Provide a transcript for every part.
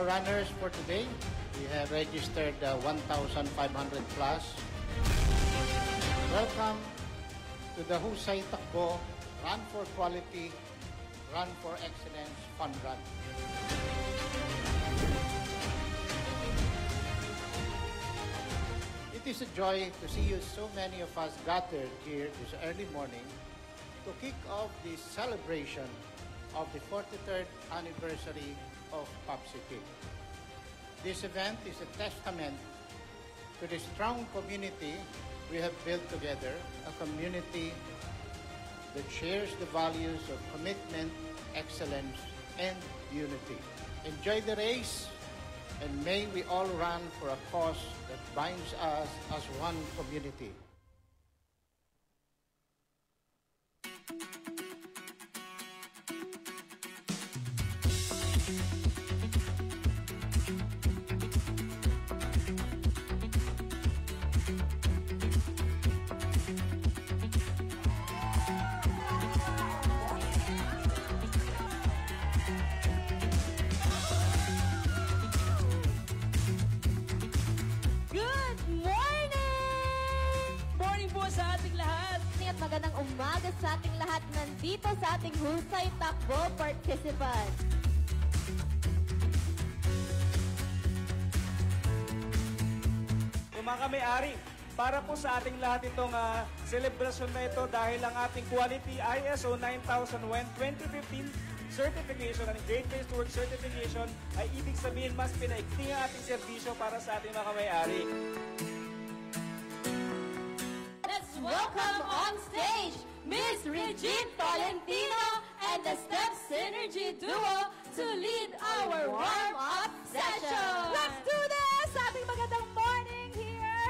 our runners for today. We have registered 1,500 plus. Welcome to the Husay Takbo Run for Quality, Run for Excellence Fun Run. It is a joy to see you, so many of us gathered here this early morning to kick off this celebration of the 43rd anniversary of PopCity. This event is a testament to the strong community we have built together, a community that shares the values of commitment, excellence, and unity. Enjoy the race, and may we all run for a cause that binds us as one community. Magandang umaga sa ating lahat nandito sa ating Husay Takbo participants. Mga kamay-ari, para po sa ating lahat itong selebrasyon na ito dahil ang ating quality ISO 9001-2015 certification and Great Place to Work certification ay ibig sabihin mas pinaikting ang ating serbisyo para sa ating mga kamay-ari. Welcome on stage, Miss Regine Tolentino and the Step Synergy Duo to lead our warm-up session. Let's do this! Happy magandang morning here!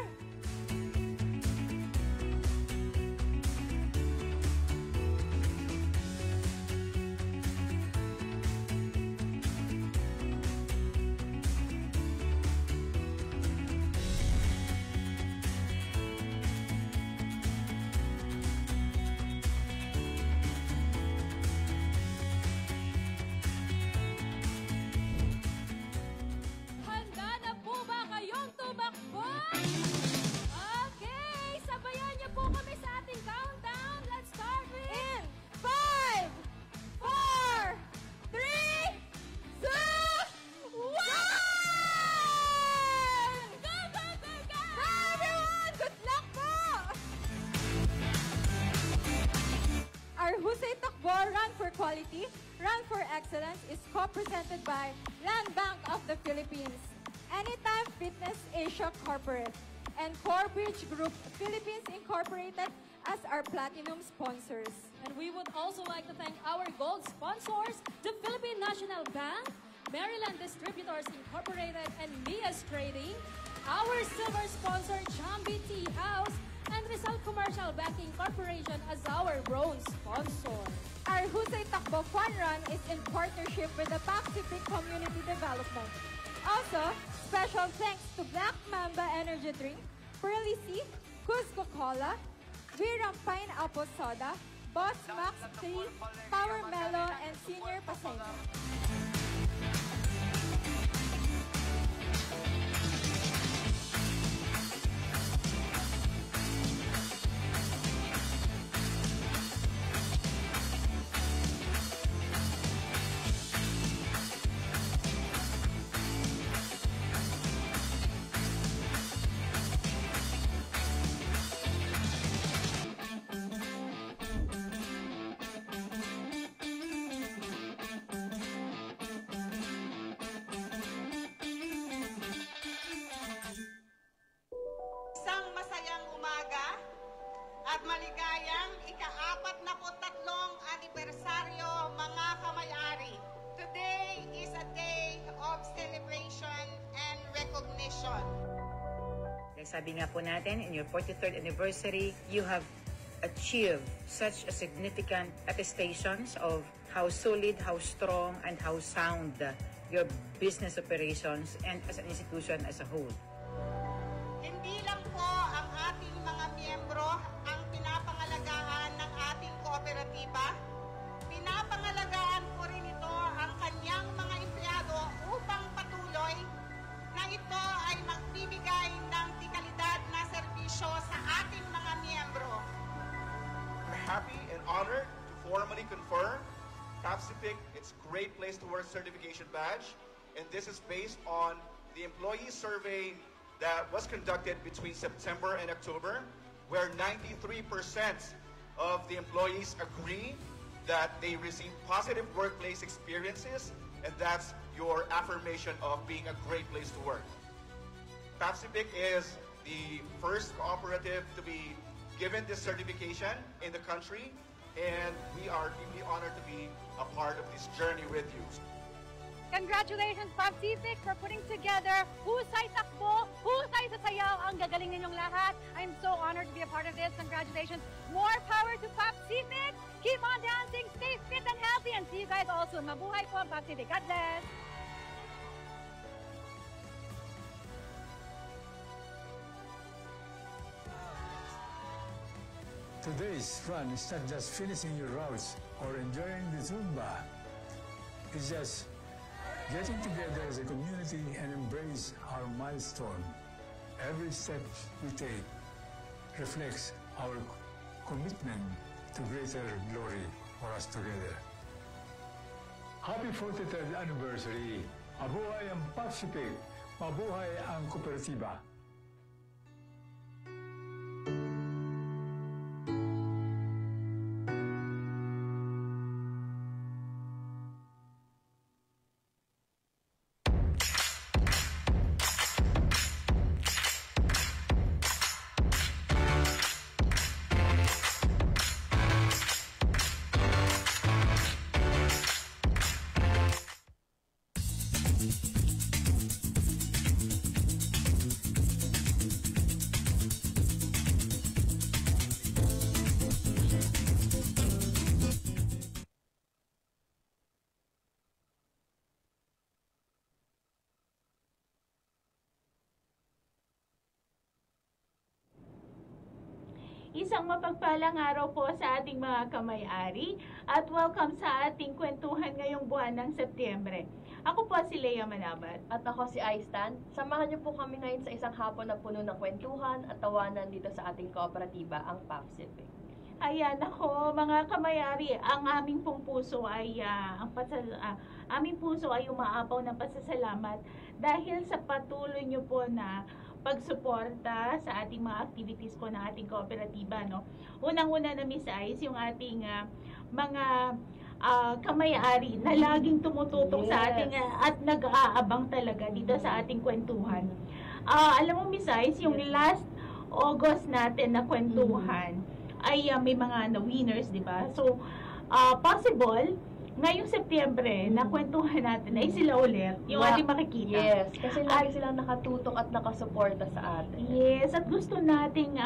Run for Quality, Run for Excellence is co-presented by Land Bank of the Philippines, Anytime Fitness Asia Corporate, and Corebridge Group Philippines Incorporated as our platinum sponsors. And we would also like to thank our gold sponsors, the Philippine National Bank, Maryland Distributors Incorporated, and Mias Trading, our silver sponsor, Jambi Tea House, and Rizal Commercial Banking Corporation as our bronze sponsor. Our Husay Takbo Fun Run is in partnership with the Pacific Community Development. Also, special thanks to Black Mamba Energy Drink, Pearly Sea, Cusco Cola, Viram Pineapple Soda, Boss Max Tea, Power Mellow, and Senior Pasena. at maligayang ika-43 anibersaryo, mga kamay-ari. Today is a day of celebration and recognition. Sabi nga po natin, in your 43rd anniversary, you have achieved such a significant attestations of how solid, how strong, and how sound your business operations and as an institution as a whole. Hindi lang po ang ating mga miyembro ang pinapangalagaan ng ating kooperatiba, pinapangalagaan po rin ito ang kanyang mga empleyado upang patuloy happy and honored to formally confer PAPSIPIC its Great Place to Work certification badge, and this is based on the employee survey that was conducted between September and October, where 93% of the employees agree that they receive positive workplace experiences, and that's your affirmation of being a great place to work. PAPSIPIC is the first cooperative to be given this certification in the country, and we are deeply honored to be a part of this journey with you. Congratulations, PAPSIPIC, for putting together Husay Takbo, Husay Sasayaw. Ang gagaling ninyong lahat. I'm so honored to be a part of this. Congratulations. More power to PAPSIPIC. Keep on dancing, stay fit and healthy, and see you guys all soon. Mabuhay po ang PAPSIPIC. God bless. Today's fun is not just finishing your routes or enjoying the Zumba. It's just getting together as a community and embrace our milestone. Every step we take reflects our commitment to greater glory for us together. Happy 43rd anniversary! Mabuhay ang PAPSIPIC! Mabuhay ang kooperatiba! Isang mapagpalang araw po sa ating mga kamay-ari at welcome sa ating kwentuhan ngayong buwan ng Setyembre. Ako po si Lea Manabat. At ako si Aistan. Samahan niyo po kami ngayon sa isang hapon na puno ng kwentuhan at tawanan dito sa ating kooperatiba, ang PAPSIPIC. Ayan ako, mga kamay-ari, ang aming pong puso ay aming puso ay umaapaw ng pasasalamat dahil sa patuloy niyo po na pagsuporta sa ating mga activities po ng ating kooperatiba, no? Unang-una na Miss Ice, yung ating mga kamay-ari na laging tumututok sa ating at nag-aabang talaga dito sa ating kwentuhan. Alam mo Miss Ice, yung last August natin na kwentuhan ay may mga na-winners, di ba? So, possible ngayong Setyembre, na kwentuhan natin ay sila ulit, yung ating makikita. Yes, kasi lagi silang nakatutok at nakasuporta sa atin. Yes, at gusto nating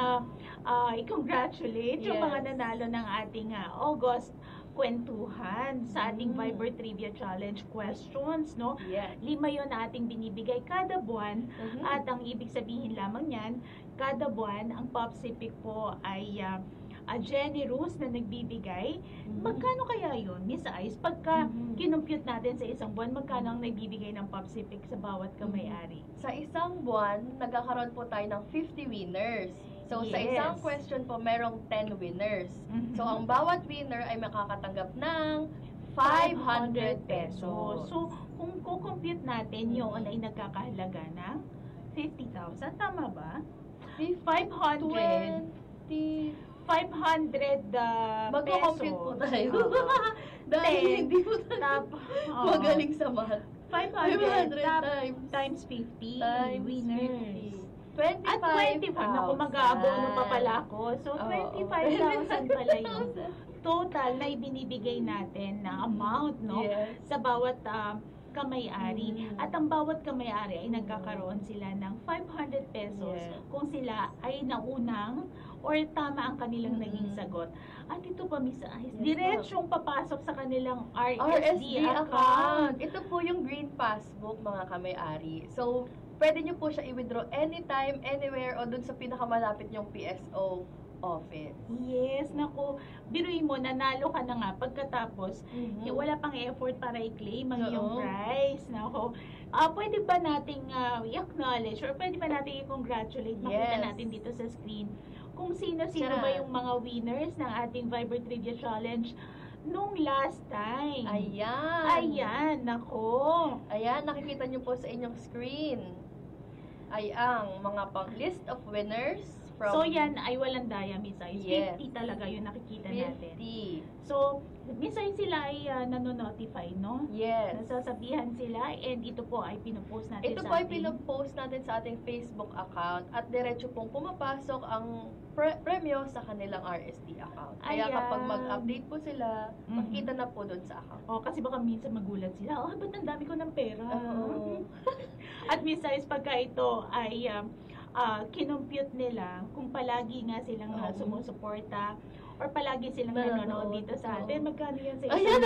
i-congratulate yung mga nanalo ng ating August kwentuhan sa ating Viber Trivia Challenge questions, no? Yes. 5 yun na ating binibigay kada buwan, at ang ibig sabihin lamang yan, kada buwan, ang PAPSIPIC po ay generous na nagbibigay. Magkano kaya yun, Miss Ice? Pagka kinumpute natin sa isang buwan, magkano ang nagbibigay ng PAPSIPIC sa bawat kamay-ari? Sa isang buwan, nagkakaroon po tayo ng 50 winners. So, sa isang question po, merong 10 winners. So, ang bawat winner ay makakatanggap ng 500 pesos. So, kung kukompute natin, yun ay nagkakahalaga ng 50,000. Tama ba? 500 Magko-compute po tayo. Dahil hindi po tayo magaling sa math. 500 times 50 winners. 25,000. At 25. Naku, mag-aabono pa pala ako. So, 25,000 pala yung total na ibinibigay natin na amount, no? Yes. Sa bawat kamay-ari. At ang bawat kamay-ari ay nagkakaroon sila ng 500 pesos kung sila ay naunang or tama ang kanilang naging sagot. At ito pa, Miss Ice, diretsong papasok sa kanilang RSD account. Ito po yung Green Passbook, mga kamay-ari. So, pwede nyo po siya i-withdraw anytime, anywhere, o dun sa pinakamalapit nyong PSO office. Yes, naku, biruin mo, nanalo ka na nga pagkatapos, wala pang effort para i-claim ang iyong prize. Naku, pwede ba nating i-acknowledge or pwede ba nating i-congratulate? Makita natin dito sa screen kung sino-sino Tara. ba yung mga winners ng ating Viber Trivia Challenge nung last time. Ayan. Ayan, nako. Ayan, nakikita nyo po sa inyong screen. Ay ang mga list of winners from... So yan ay walang daya, Miss Ice. Yes. 50 talaga yung nakikita 50. natin. So, Miss Ice, sila ay nanonotify, no? Yes. Nasasabihan sila and ito po ay pinopost natin Ito sa po ay ating... pinopost natin sa ating Facebook account at diretso pong pumapasok ang premyo sa kanilang RSD account. Kaya Ayan. kapag mag-update po sila, makikita na po doon sa account. Oh, kasi baka minsan magulat sila, oh, ba't ang dami ko ng pera? Oo. At Miss Ice, pagka ito ay kinompute nila, kung palagi nga silang sumusuporta, or palagi silang nanonood dito sa atin, magkano yan sa Ayan,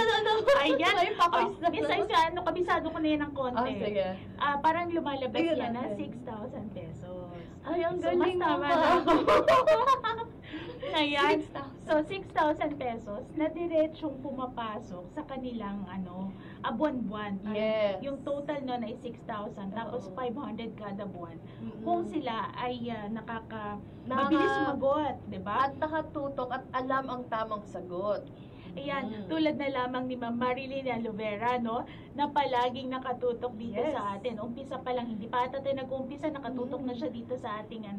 Ayan. May pa-quiz na Miss Ice, kabisado ko na yan ng konti. sige. Parang lumalabas Tingnan yan na natin. 6,000 pesos. Ay, ang So, galing mas tama naman. na ako. Ayan. 6,000. So, 6,000 pesos na diretsong pumapasok sa kanilang buwan-buwan. Yes. Yung total nun ay 6,000, tapos 500 kada buwan. Kung sila ay mabilis sumagot, di ba? At nakatutok at alam ang tamang sagot. Ayan, tulad na lamang ni Ma'am Marilyn Alovera, no, na palaging nakatutok dito Yes. sa atin. Umpisa pa lang, hindi pa ata tayo nag-umpisa, nakatutok na siya dito sa ating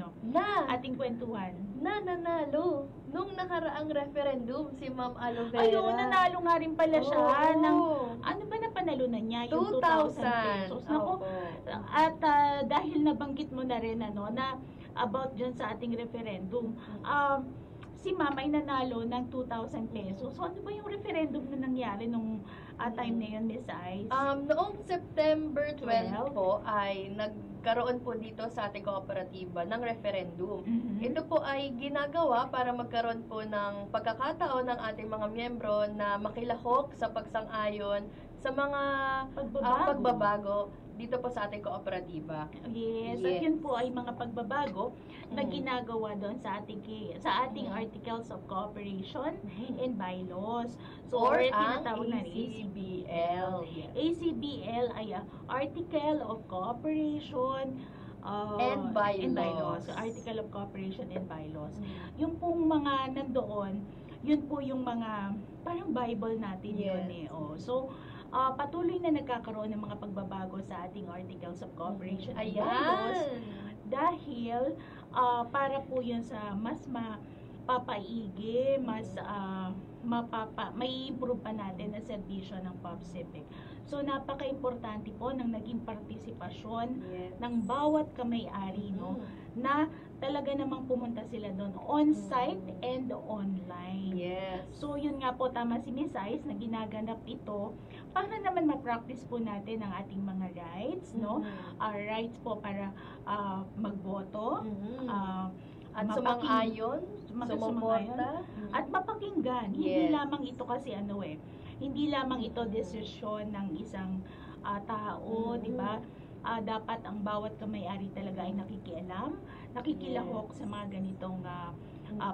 ating kwentuhan. Nanalo nung nakaraang referendum si Ma'am Aloe Vera. Ayun, nanalo nga rin pala siya Oo. ng, ano ba napanalunan niya? Yung 2,000 pesos. Naku, at dahil nabanggit mo na rin, na about dyan sa ating referendum, si Mama ay nanalo ng 2,000 pesos. So, ano ba yung referendum na nangyari nung time na yun, Miss Ice? Noong September 12 po ay nagkaroon po dito sa ating kooperatiba ng referendum. Ito po ay ginagawa para magkaroon po ng pagkakataon ng ating mga miyembro na makilahok sa pagsang-ayon sa mga pagbabago dito po sa ating kooperatiba. Yes, at yun po ay mga pagbabago na ginagawa doon sa ating Articles of Cooperation and Bylaws. So, Or tinatawag na ACBL. ACBL ay Article of Cooperation And Bylaws. So, Article of Cooperation and Bylaws. Yung pong mga nandoon, yun po yung mga parang Bible natin yun eh. So, patuloy na nagkakaroon ng mga pagbabago sa ating Articles of Cooperation and Bylaws dahil para po yun sa mas mapapaigi, mas may improve pa natin na serbisyo ng POPCIPIC. So, napaka-importante po ng naging partisipasyon ng bawat kamay-ari, na talaga namang pumunta sila doon on-site and online. So, yun nga po, tama si Miss Ice na ginaganap ito para naman ma-practice po natin ang ating mga rights, rights po para magboto, at sumang-ayon, sumuporta, at mapakinggan. Hindi lamang ito kasi hindi lamang ito desisyon ng isang tao, di ba? Dapat ang bawat kamay-ari talaga ay nakikialam, nakikilahok sa mga ganitong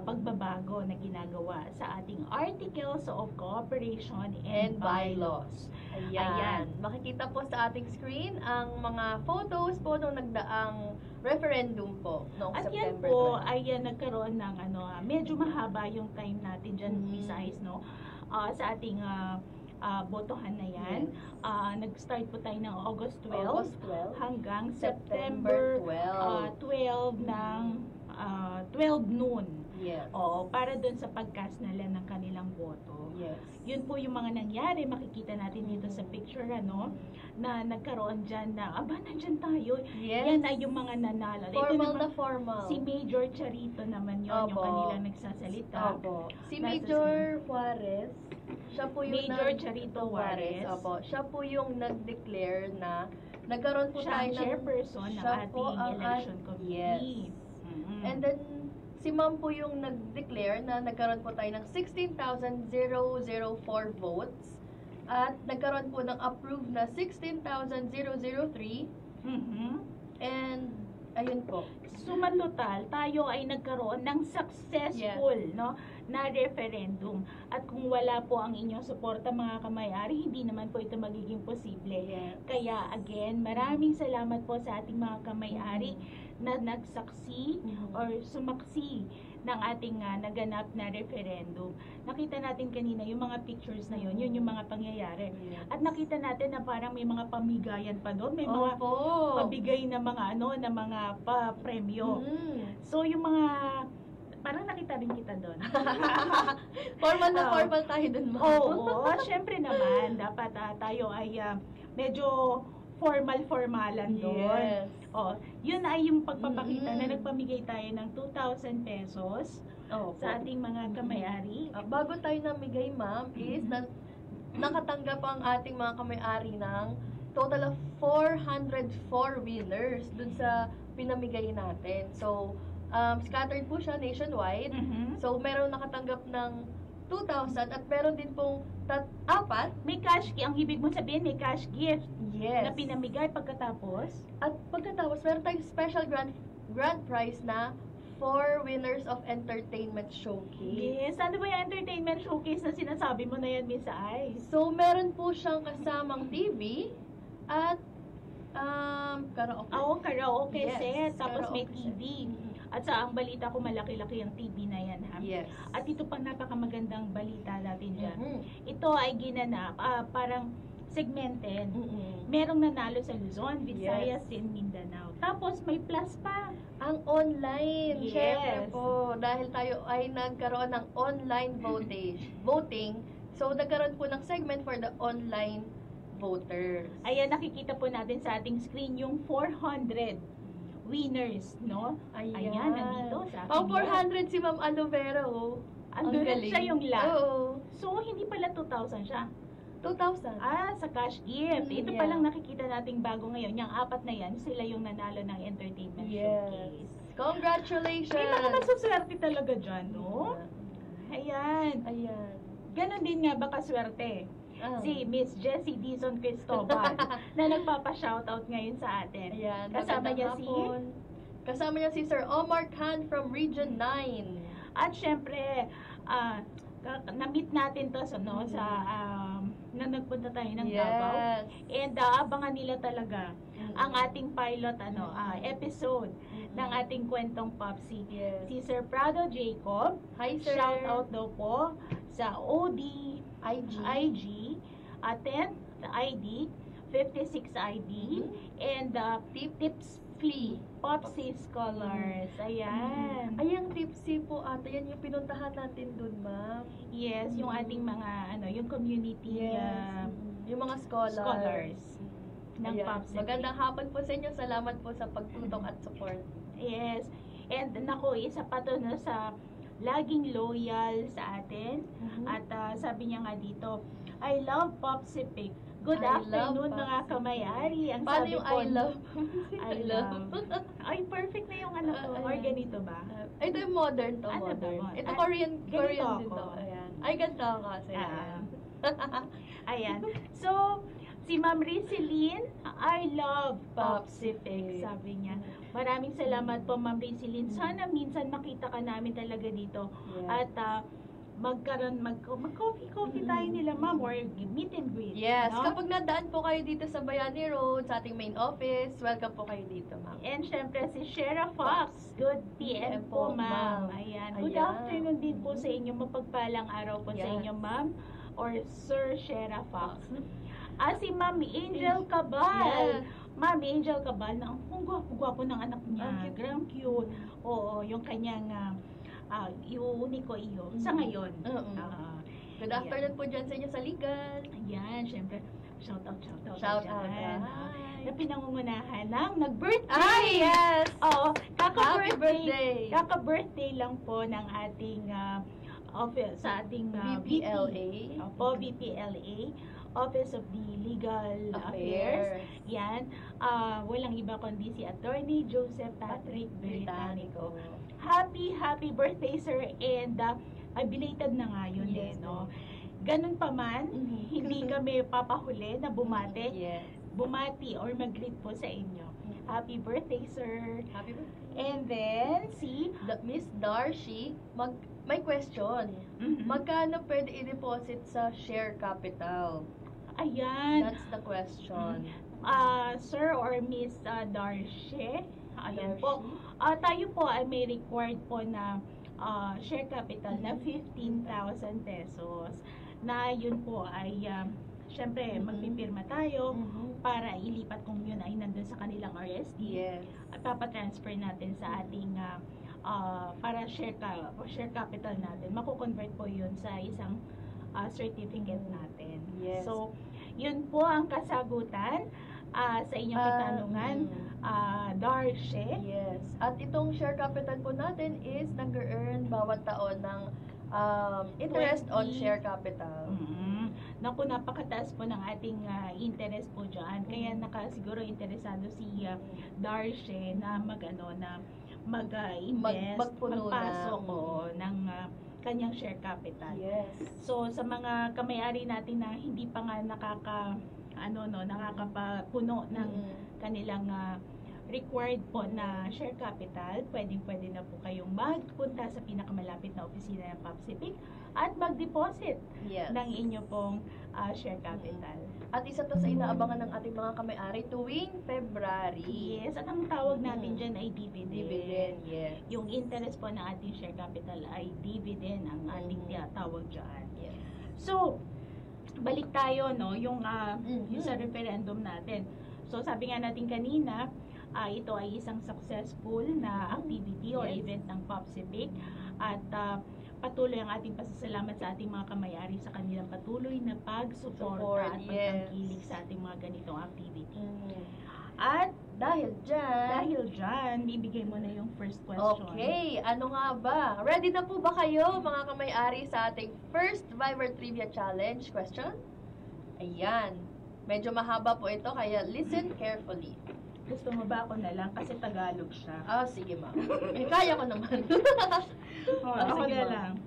pagbabago na ginagawa sa ating Articles of Cooperation and Bylaws. Ayan. Makikita po sa ating screen ang mga photos po nung nagdaang referendum po noong At yan September po 12. ay nagkaroon ng medyo mahaba yung time natin dyan, Miss Ice, sa ating botohan na yan. Nag-start po tayo ng August 12, hanggang September 12 ng 12 noon. Para dun sa pag-cast nila ng kanilang boto. Yun po yung mga nangyari, makikita natin dito sa picture, na nagkaroon dyan na, nandyan tayo. Yan ay yung mga nanalo. Formal na formal. Si Major Charito naman yun, yung kanilang nagsasalita. Si Major Juarez, siya po yung Major Charito Juarez. Siya po yung nag-declare na nagkaroon po siya tayo ang chairperson ng ating election committee. And then, si Ma'am po yung nag-declare na nagkaroon po tayo ng 16,004 votes at nagkaroon po ng approved na 16,003 and ayun po. Suma total, tayo ay nagkaroon ng successful na referendum. At kung wala po ang inyong suporta, mga kamay-ari, hindi naman po ito magiging posible. Kaya again, maraming salamat po sa ating mga kamay-ari na nagsaksi or sumaksi ng ating naganap na referendum. Nakita natin kanina yung mga pictures na yun yung mga pangyayari. At nakita natin na parang may mga pamigayan pa doon, may mga pabigay na mga na mga pa-premyo. So yung mga parang nakita rin kita doon. Formal na formal tayo doon, ma'am. Oo, syempre naman dapat tayo ay medyo formal-formalan doon. Yes. Yun ay yung pagpapakita na nagpamigay tayo ng 2,000 pesos sa ating mga kamay-ari. Bago tayo namigay, ma'am, is nakatanggap ang ating mga kamay-ari ng total of 404 winners dun sa pinamigay natin. So, scattered po siya nationwide. So, meron nakatanggap ng 2,000 at meron din pong 4. May cash, ang ibig mo sabihin, may cash gift Yes. na pinamigay pagkatapos. At pagkatapos, meron tayong special grand prize na 4 winners of entertainment showcase. Yes, ano ba yung entertainment showcase na sinasabi mo na yan, Miss Ice? So, meron po siyang kasamang TV at karaoke. Karaoke Yes, set. Tapos may karaoke TV. At sa ang balita ko, malaki-laki ang TV na yan, ha? Yes. At ito pang napakamagandang balita natin dyan. Ito ay ginanap, parang segmented. Merong nanalo sa Luzon, Visayas, and Mindanao. Tapos may plus pa. Ang online. Yes. Syempre po, dahil tayo ay nagkaroon ng online voting, so nagkaroon po ng segment for the online voters. Ayan, nakikita po natin sa ating screen yung 400 winners, no? Ayan, nandito sa ating Pang 400 si Ma'am Aloe Vera, oh. Ang Andun galing. siya yung lot. Oo. So, hindi pala 2,000 siya. 2,000. Sa cash gift. Ito Yeah. palang nakikita nating bago ngayon. Yung 4 na yan, sila yung nanalo ng entertainment showcase. Congratulations! May mga masuswerte talaga dyan, no? Ayan. Ganon din nga ba kaswerte? Si Miss Jessie Dizon Cristobal na nagpapa-shoutout ngayon sa atin. Ayan. Kasama niya Kasama niya si Sir Omar Khan from Region 9. At syempre, na-meet natin to sa na nagpunta tayo ng Davao. And abangan nila talaga ang ating pilot episode ng ating kwentong Popsi. Si Sir Prado Jacob. Hi, sir. Shout out daw po sa OD IG 10th ID 56 ID and Tips Flea Popsi Scholars. Ayan. Ayang Tipsy po ata, yan yung pinuntahan natin dun, ma'am. Yes, yung ating mga yung community yung mga scholars ng Popsi. Magandang hapon po sa inyo. Salamat po sa pagtutok at support. Yes. And nako, isa pa to sa laging loyal sa atin. At sabi niya nga dito, I love Popsipic. Good afternoon mga kamay-ari. Ang Paano sabi yung ko, I love? I love. Ay, perfect na yung ano ko. Or ganito ba? Ito yung modern to. Ano modern. ba? Ito Korean din ako. to. Ayan. Ay, ganito ako kasi. Ayan. So, si Ma'am Rizilin, I love Popsipic, sabi niya. Maraming salamat po, Ma'am Rizilin. Sana minsan makita ka namin talaga dito. At mag-coffee tayo nila, Ma'am, or meet and greet. Yes, no? kapag nadaan po kayo dito sa Bayani Road, sa ating main office, welcome po kayo dito, ma'am. And syempre si Shera Fox. Good PM po, Ma'am. Ayan. Good afternoon din po sa inyo. Mapagpalang araw po sa inyo, Ma'am, or Sir Shera Fox. Si Ma'am Angel Cabal. Ma'am Angel Cabal, ang gwapo ng anak niya. Gram cute. Oo, yung kanyang unico iyo. Sa ngayon. Good afternoon po dyan sa inyo sa Ligan. Ayan, syempre. Shout out. Shout out. Na pinangungunahan ng nag-birthday. Ay, yes! Oo, Happy birthday! Kaka-birthday lang po ng ating office, sa ating BPLA. BPLA, Office of the Legal Affairs. Yan. Walang iba kundi si Attorney Joseph Patrick Britannico. Happy birthday, sir. And belated na nga yun, no? Ganun pa man, hindi kami papahuli na bumati. Bumati or mag-greet po sa inyo. Happy birthday, sir. Happy birthday. And then, si Miss Darcy, may question. Magkano pwede i-deposit sa share capital? Ayan. That's the question. Sir or Miss Darcy, ayan po. Tayo po ay may required po na share capital na 15,000 pesos. Na yun po ay syempre magpipirma tayo para ilipat kung yun ay nandun sa kanilang RSD. At papatransfer natin sa ating para share capital natin. Mako-convert po yun sa isang certificate natin. So, yun po ang kasagutan sa inyong katanungan, Darshe. At itong share capital po natin is nag-earn bawat taon ng interest on share capital. Naku, napakataas po ng ating interest po dyan. Kaya siguro interesado si Darshe na mag-invest, magpasok ng kanyang share capital. So, sa mga kamay-ari natin na hindi pa nga nakakapuno ng kanilang required po na share capital, pwede na po kayong magpunta sa pinakamalapit na opisina ng PAPSIPIC at mag-deposit ng inyo pong share capital. At isa to sa inaabangan ng ating mga kamay-ari tuwing February. At ang tawag natin dyan ay dividend. Yung interest po ng ating share capital ay dividend ang ating tawag dyan. So, balik tayo, no, yung sa referendum natin. So, sabi nga natin kanina, ito ay isang successful na activity or event ng PAPSIPIC at patuloy ang ating pasasalamat sa ating mga kamay-ari sa kanilang patuloy na pagsuporta at pagtangkilik sa ating mga ganitong activity. At dahil dyan, bibigay mo na yung first question. Okay, ano nga ba? Ready na po ba kayo mga kamay-ari sa ating first Viber Trivia Challenge question? Ayan, medyo mahaba po ito kaya listen carefully. Gusto mo ba ako na lang? Kasi Tagalog siya. Sige ma'am. Kaya ko naman. Ako na lang.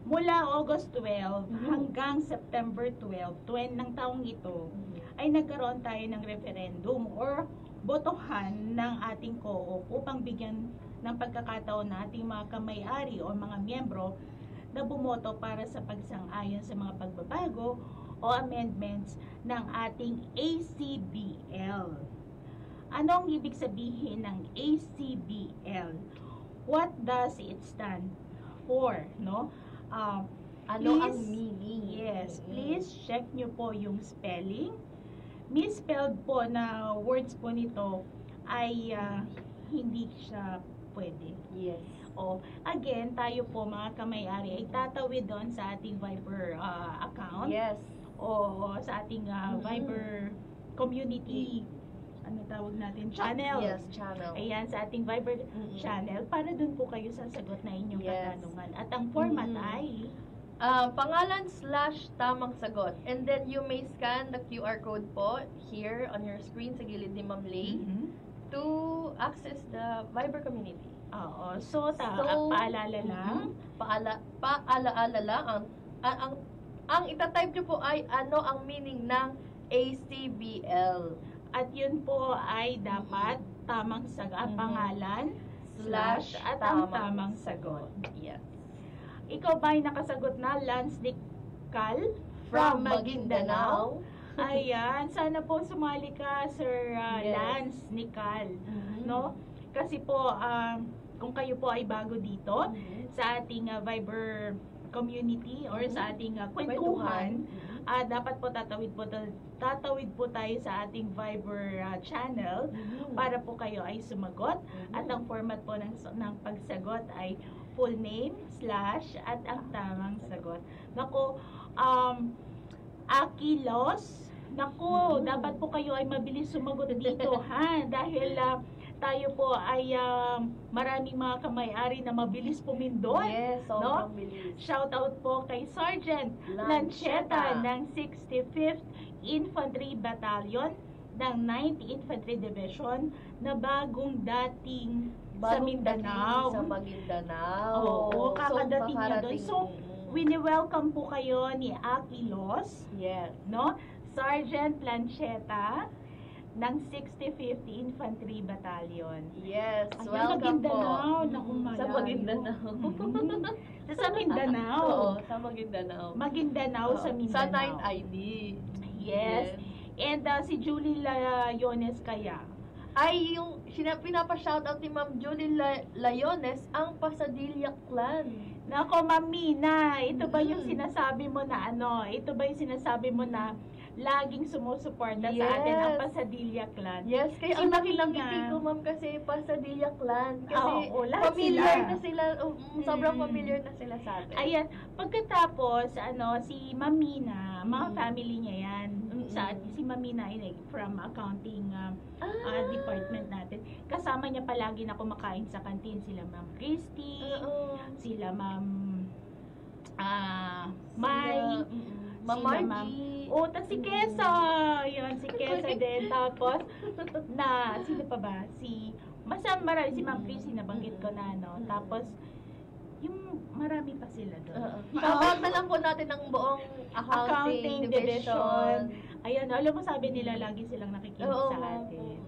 Mula August 12 hanggang September 12 ng taong ito, ay nagkaroon tayo ng referendum or botohan ng ating co-op upang bigyan ng pagkakataon na ating mga kamay-ari o mga miyembro na bumoto para sa pagsang-ayon sa mga pagbabago o amendments ng ating ACBL. Ano ang ibig sabihin ng ACBL? What does it stand for? No? Ano ang meaning? Yes, please check nyo po yung spelling. Misspelled po na words po nito ay hindi siya pwede. Again, tayo po mga kamay-ari ay tatawid doon sa ating Viber account. O sa ating Viber community tawag natin? Channel. Channel. Ayan, sa ating Viber channel para dun po kayo sasagot na inyong katanungan. At ang format ay pangalan / tamang sagot. And then you may scan the QR code po here on your screen sa gilid ni Ma'am Lay to access the Viber community. So paalala lang. Paalaala lang. Ang itatype nyo po ay ano ang meaning ng ACBL. At yun po ay dapat tamang sagot, pangalan / at ang tamang sagot. Ikaw ba ay nakasagot na? Lance Nical from Maguindanao. Ayan, sana po sumali ka, Sir Lance Nical. No? Kasi po, kung kayo po ay bago dito sa ating Viber community or sa ating kwentuhan, dapat po tatawid po tayo sa ating Viber channel para po kayo ay sumagot. At ang format po ng pagsagot ay full name / at ang tamang sagot. Nako, Akilos, nako, dapat po kayo ay mabilis sumagot dito ha, dahil tayo po ay maraming mga kamay-ari na mabilis pumindot. Sobrang bilis. Shout out po kay Sergeant Lancheta ng 65th Infantry Battalion ng 9th Infantry Division na bagong dating sa Mindanao. Sa Maguindanao. Oo, kakadating niya doon. So, wini-welcome po kayo ni Akilos. No? Sergeant Lancheta ng 65th Infantry Battalion. Welcome po. Sa Maguindanao. Sa Mindanao. Oo, sa Maguindanao. Maguindanao sa Mindanao. Sa 9th ID. And si Julie Layones kaya ay yung pinapa-shoutout ni Ma'am Julie Layones ang Pasadilla Clan. Nako, Ma'am Mina, ito ba yung sinasabi mo na ano? Ito ba yung sinasabi mo na laging sumusuporta sa atin ang Pasadilla Clan? Yes, kaya ang laki ng ngiti ko, ma'am, kasi Pasadilla Clan. Kasi familiar na sila, sobrang familiar na sila sa atin. Ayan, pagkatapos, si Mamina, mga family niya yan. Si Mamina from accounting department natin. Kasama niya palagi na kumakain sa kantin. Sila Ma'am Christy, sila Ma'am Mai, Ma'am Margie. Tas si Kesa. Yun, si Kesa din. Tapos, sino pa ba? Marami, si Ma'am Chrissy, nabanggit ko na, Tapos, yung marami pa sila doon. Shoutout na lang po natin ang buong accounting division. Ayan, alam mo, sabi nila, lagi silang nakikinig sa atin.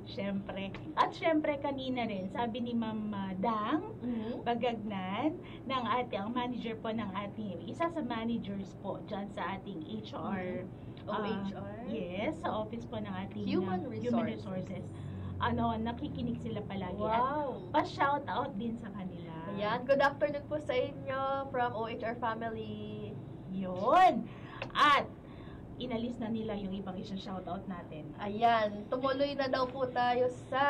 Siyempre. At siyempre, kanina rin, sabi ni Ma'am Dang Bagagnan, ang manager po ng ating, isa sa managers po dyan sa ating HR. HR? Yes, sa office po ng ating Human Resources. Nakikinig sila palagi. Wow! At pa-shoutout din sa kanila. Ayan, good afternoon po sa inyo from OHR family. Yun! At, inalis na nila yung ibang shoutout natin. Ayan, tumuloy na daw po tayo sa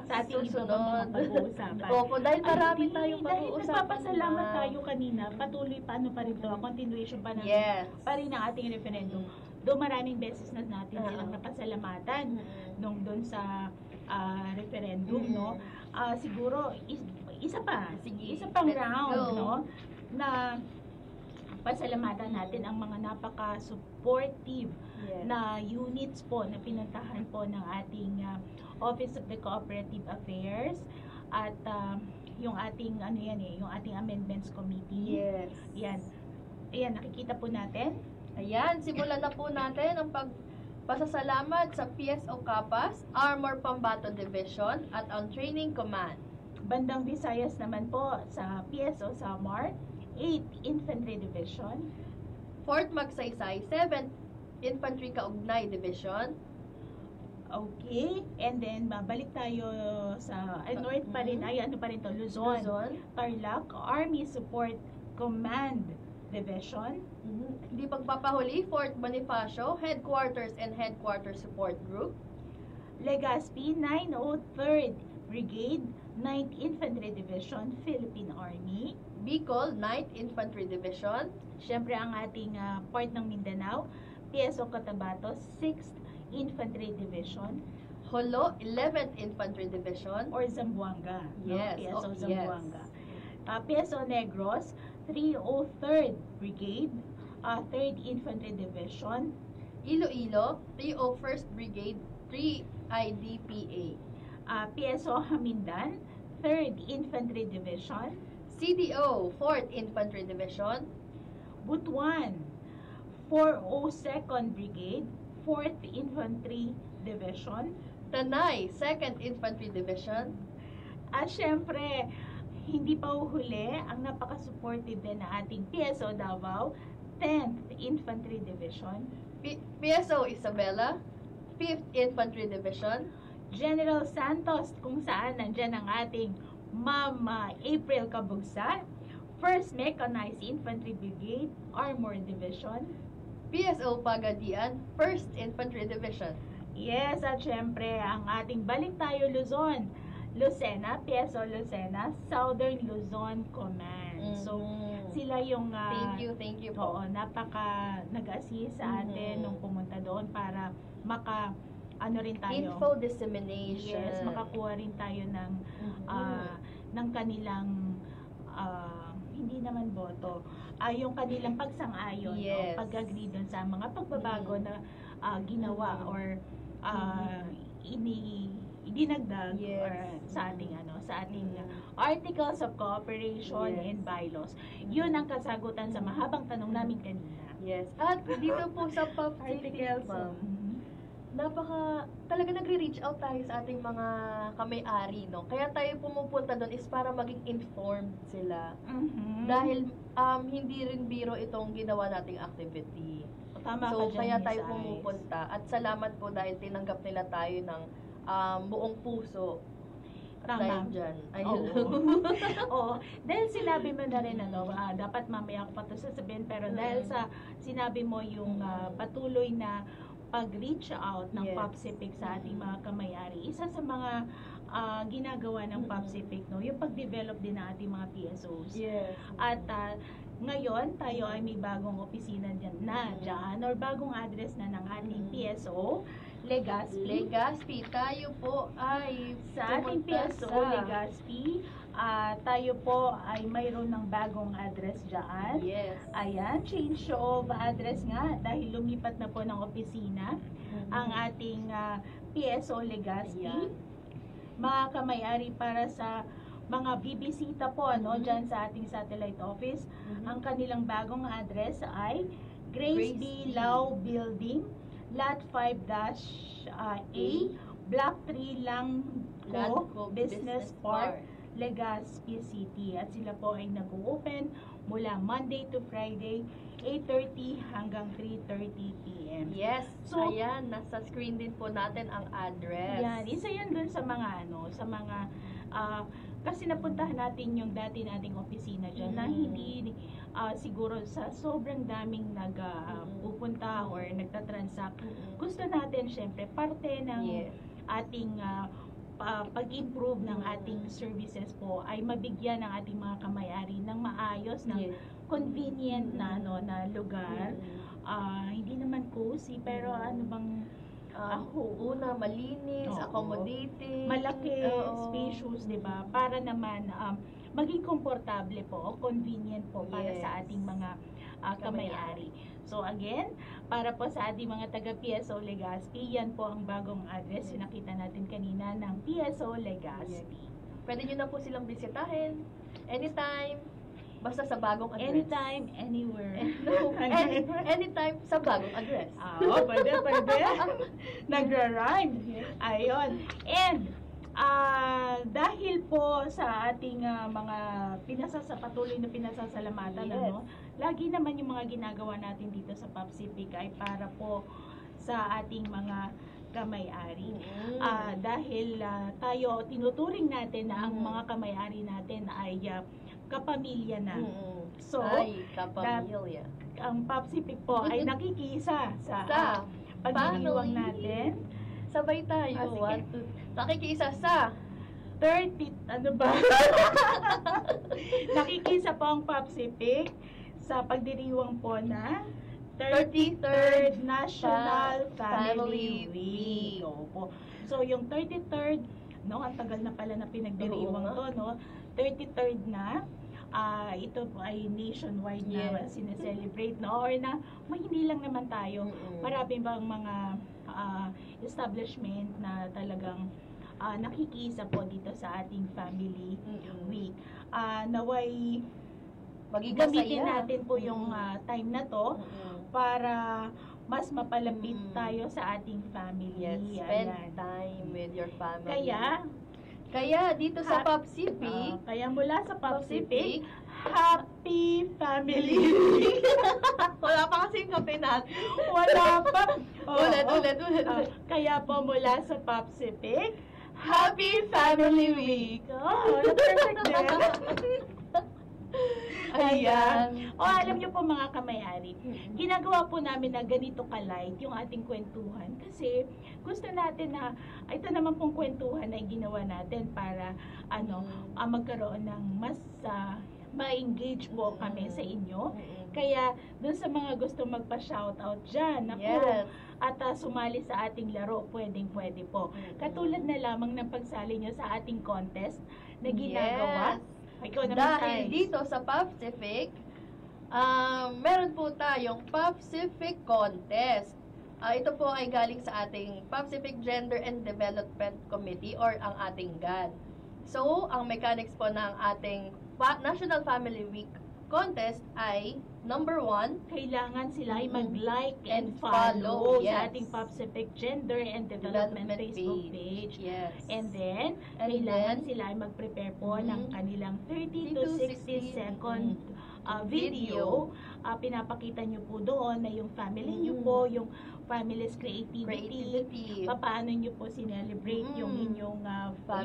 ating susunod pag-uusapan. Opo, dahil marami tayong pag-uusapan. Dahil nagpapasalamat tayo kanina, patuloy pa pa rin to, continuation pa rin ng ating referendum. Doon maraming beses na natin silang napasalamatan nung doon sa referendum, no? Siguro, isa pang round, no? Na pasalamatan natin ang mga napaka-supportive na units po na pinuntahan po ng ating Office of the Cooperative Affairs at yung ating yung ating Amendments Committee. Yes. Ayan, nakikita po natin. Ayan, simulan na po natin ang pasasalamat sa PSO Kapas, Armor Pambato Division at ang Training Command. Bandang Visayas naman po sa PSO Samar, 8th Infantry Division. Fort Magsaysay, 7th Infantry Kaugnay Division. Okay, and then babalik tayo sa north pa rin, Luzon. Tarlac, Army Support Command Division. Hindi pagpapahuli, Fort Bonifacio, Headquarters and Headquarters Support Group. Legazpi, 903rd Brigade, 9th Infantry Division, Philippine Army. Bicol, 9th Infantry Division. Siyempre ang ating part ng Mindanao, PSO Cotabato, 6th Infantry Division. Holo, 11th Infantry Division. Or Zamboanga. Yes. PSO Zamboanga. PSO Negros, 303rd Brigade, 3rd Infantry Division. Iloilo, 301st Brigade, 3 IDPA. PSO Hamindan, 3rd Infantry Division. CDO, 4th Infantry Division. Butuan, 402nd Brigade, 4th Infantry Division. Tanay, 2nd Infantry Division. At syempre, hindi pa uhuli ang napaka-supportive din na ating PSO Davao, 10th Infantry Division. PSO Isabela, 5th Infantry Division. General Santos, kung saan nandyan ang ating Ma'am April Cabugsa, 1st Mechanized Infantry Brigade, Armor Division. PSO Pagadian, 1st Infantry Division. Yes, at syempre, ang ating Balik Tayo Luzon, Lucena, PSO Lucena, Southern Luzon Command. So, sila yung thank you po. nag-assist sa atin nung pumunta doon para rin tayo. Info dissemination. Yes, makakuha rin tayo ng kanilang hindi naman boto. Yung kanilang pagsang-ayon, yes. Pag-agree doon sa mga pagbabago na ginawa or idinagdag or sa ating Articles of Cooperation and Bylaws. Yun ang kasagutan sa mahabang tanong namin kanina. Yes. At dito po sa Articles, talaga nagre-reach out tayo sa ating mga kamay-ari, no? Kaya tayo pumupunta doon is para maging informed sila. Dahil hindi rin biro itong ginawa nating activity. Tama so, ka dyan, kaya tayo Miss pumupunta. At salamat po dahil tinanggap nila tayo ng buong puso. time dyan. Oo. Oo. Dahil sinabi mo na rin, dapat mamaya ako pa ito sasabihin, pero dahil sa sinabi mo yung patuloy na pag-reach out ng POPCIPIC sa ating mga kamayari, isa sa mga ginagawa ng POPCIPIC, no, yung pag-develop din ng ating mga PSOs. Yes. At ngayon, tayo ay may bagong opisina dyan, or bagong address na ng ating PSO, Legazpi. Tayo po ay sa ating PSO, Legazpi, tayo po ay mayroon ng bagong address dyan. Yes. Ayan, change of address nga dahil lumipat na po ng opisina ang ating PSO Legazpi. Mga kamayari, para sa mga bibisita po dyan sa ating satellite office, ang kanilang bagong address ay Grace B. Lau Building, Lot 5-A, Block 3 Langco Business Park, Legazpi City. At sila po ay nag-open mula Monday to Friday, 8:30 hanggang 3:30 p.m. Yes. So, ayan, nasa screen din po natin ang address. Yan, isa yan dun sa mga kasi napuntahan natin yung dati nating opisina dyan na hindi siguro sa sobrang daming pupunta or nagtatransact. Gusto natin syempre parte ng ating pag-improve ng ating services po ay mabigyan ng ating mga kamayari ng maayos, ng convenient na lugar. Hindi naman cozy, pero una, malinis, accommodating, malaki, spacious, di ba? Para naman maging komportable po o convenient po para sa ating mga kamayari. So again, para po sa ating mga taga PSO Legazpi, yan po ang bagong address yung nakita natin kanina ng PSO Legazpi. Pwede nyo na po silang bisitahin anytime, basta sa bagong address. Anytime, anywhere. Anytime sa bagong address. Pwede. Nagra-rhyme. Ayun. And, dahil po sa ating mga patuloy na pinasasalamatan, lagi naman yung mga ginagawa natin dito sa POPCIPIC ay para po sa ating mga kamay-ari. Dahil tayo, tinuturing natin na ang mga kamay-ari natin ay kapamilya na. So, kapamilya. Ang POPCIPIC po ay nakikisa sa pagdiriwang natin. Sabay tayo. Nakikisa sa 30, nakikisa po ang POPCIPIC sa pagdiriwang po na 33rd National Family Week. Opo. So, yung 33rd, ang tagal na pala na pinagdiriwang to, 33rd na, ito po ay nationwide na sineselebrate, or na hindi lang naman tayo. Marami bang mga establishment na talagang nakikisa po dito sa ating Family Week. Naway gamitin natin po yung time na to para mas mapalapit tayo sa ating family. Spend time with your family. Kaya dito sa POPCIPIC, kaya mula sa POPCIPIC, Happy Family Week. Wala pa kasing kape natin. Wala pa. Ulit. Kaya po mula sa POPCIPIC, Happy Family Week. Perfect din. Ayan. Alam niyo po mga kamayari, ginagawa po namin na ganito ka-light yung ating kwentuhan kasi gusto natin na ito naman pong kwentuhan ay ginawa natin para magkaroon ng mas ma-engage po kami sa inyo. Kaya dun sa mga gusto magpa-shoutout dyan, at sumali sa ating laro, pwedeng-pwede po. Katulad na lamang ng pagsali nyo sa ating contest na ginagawa. Dahil dito sa POPCIPIC, meron po tayong POPCIPIC Contest. Ito po ay galing sa ating POPCIPIC Gender and Development Committee or ang ating GAD. So, ang mechanics po ng ating National Family Week Contest ay number 1, kailangan sila ay mag-like and follow sa ating POPCIPIC Gender and Development Facebook page. And then, kailangan sila ay mag-prepare po ng kanilang 30 to 60 second video, pinapakita nyo po doon na yung family nyo po, yung family's creativity. Paano nyo po sinelebrate yung inyong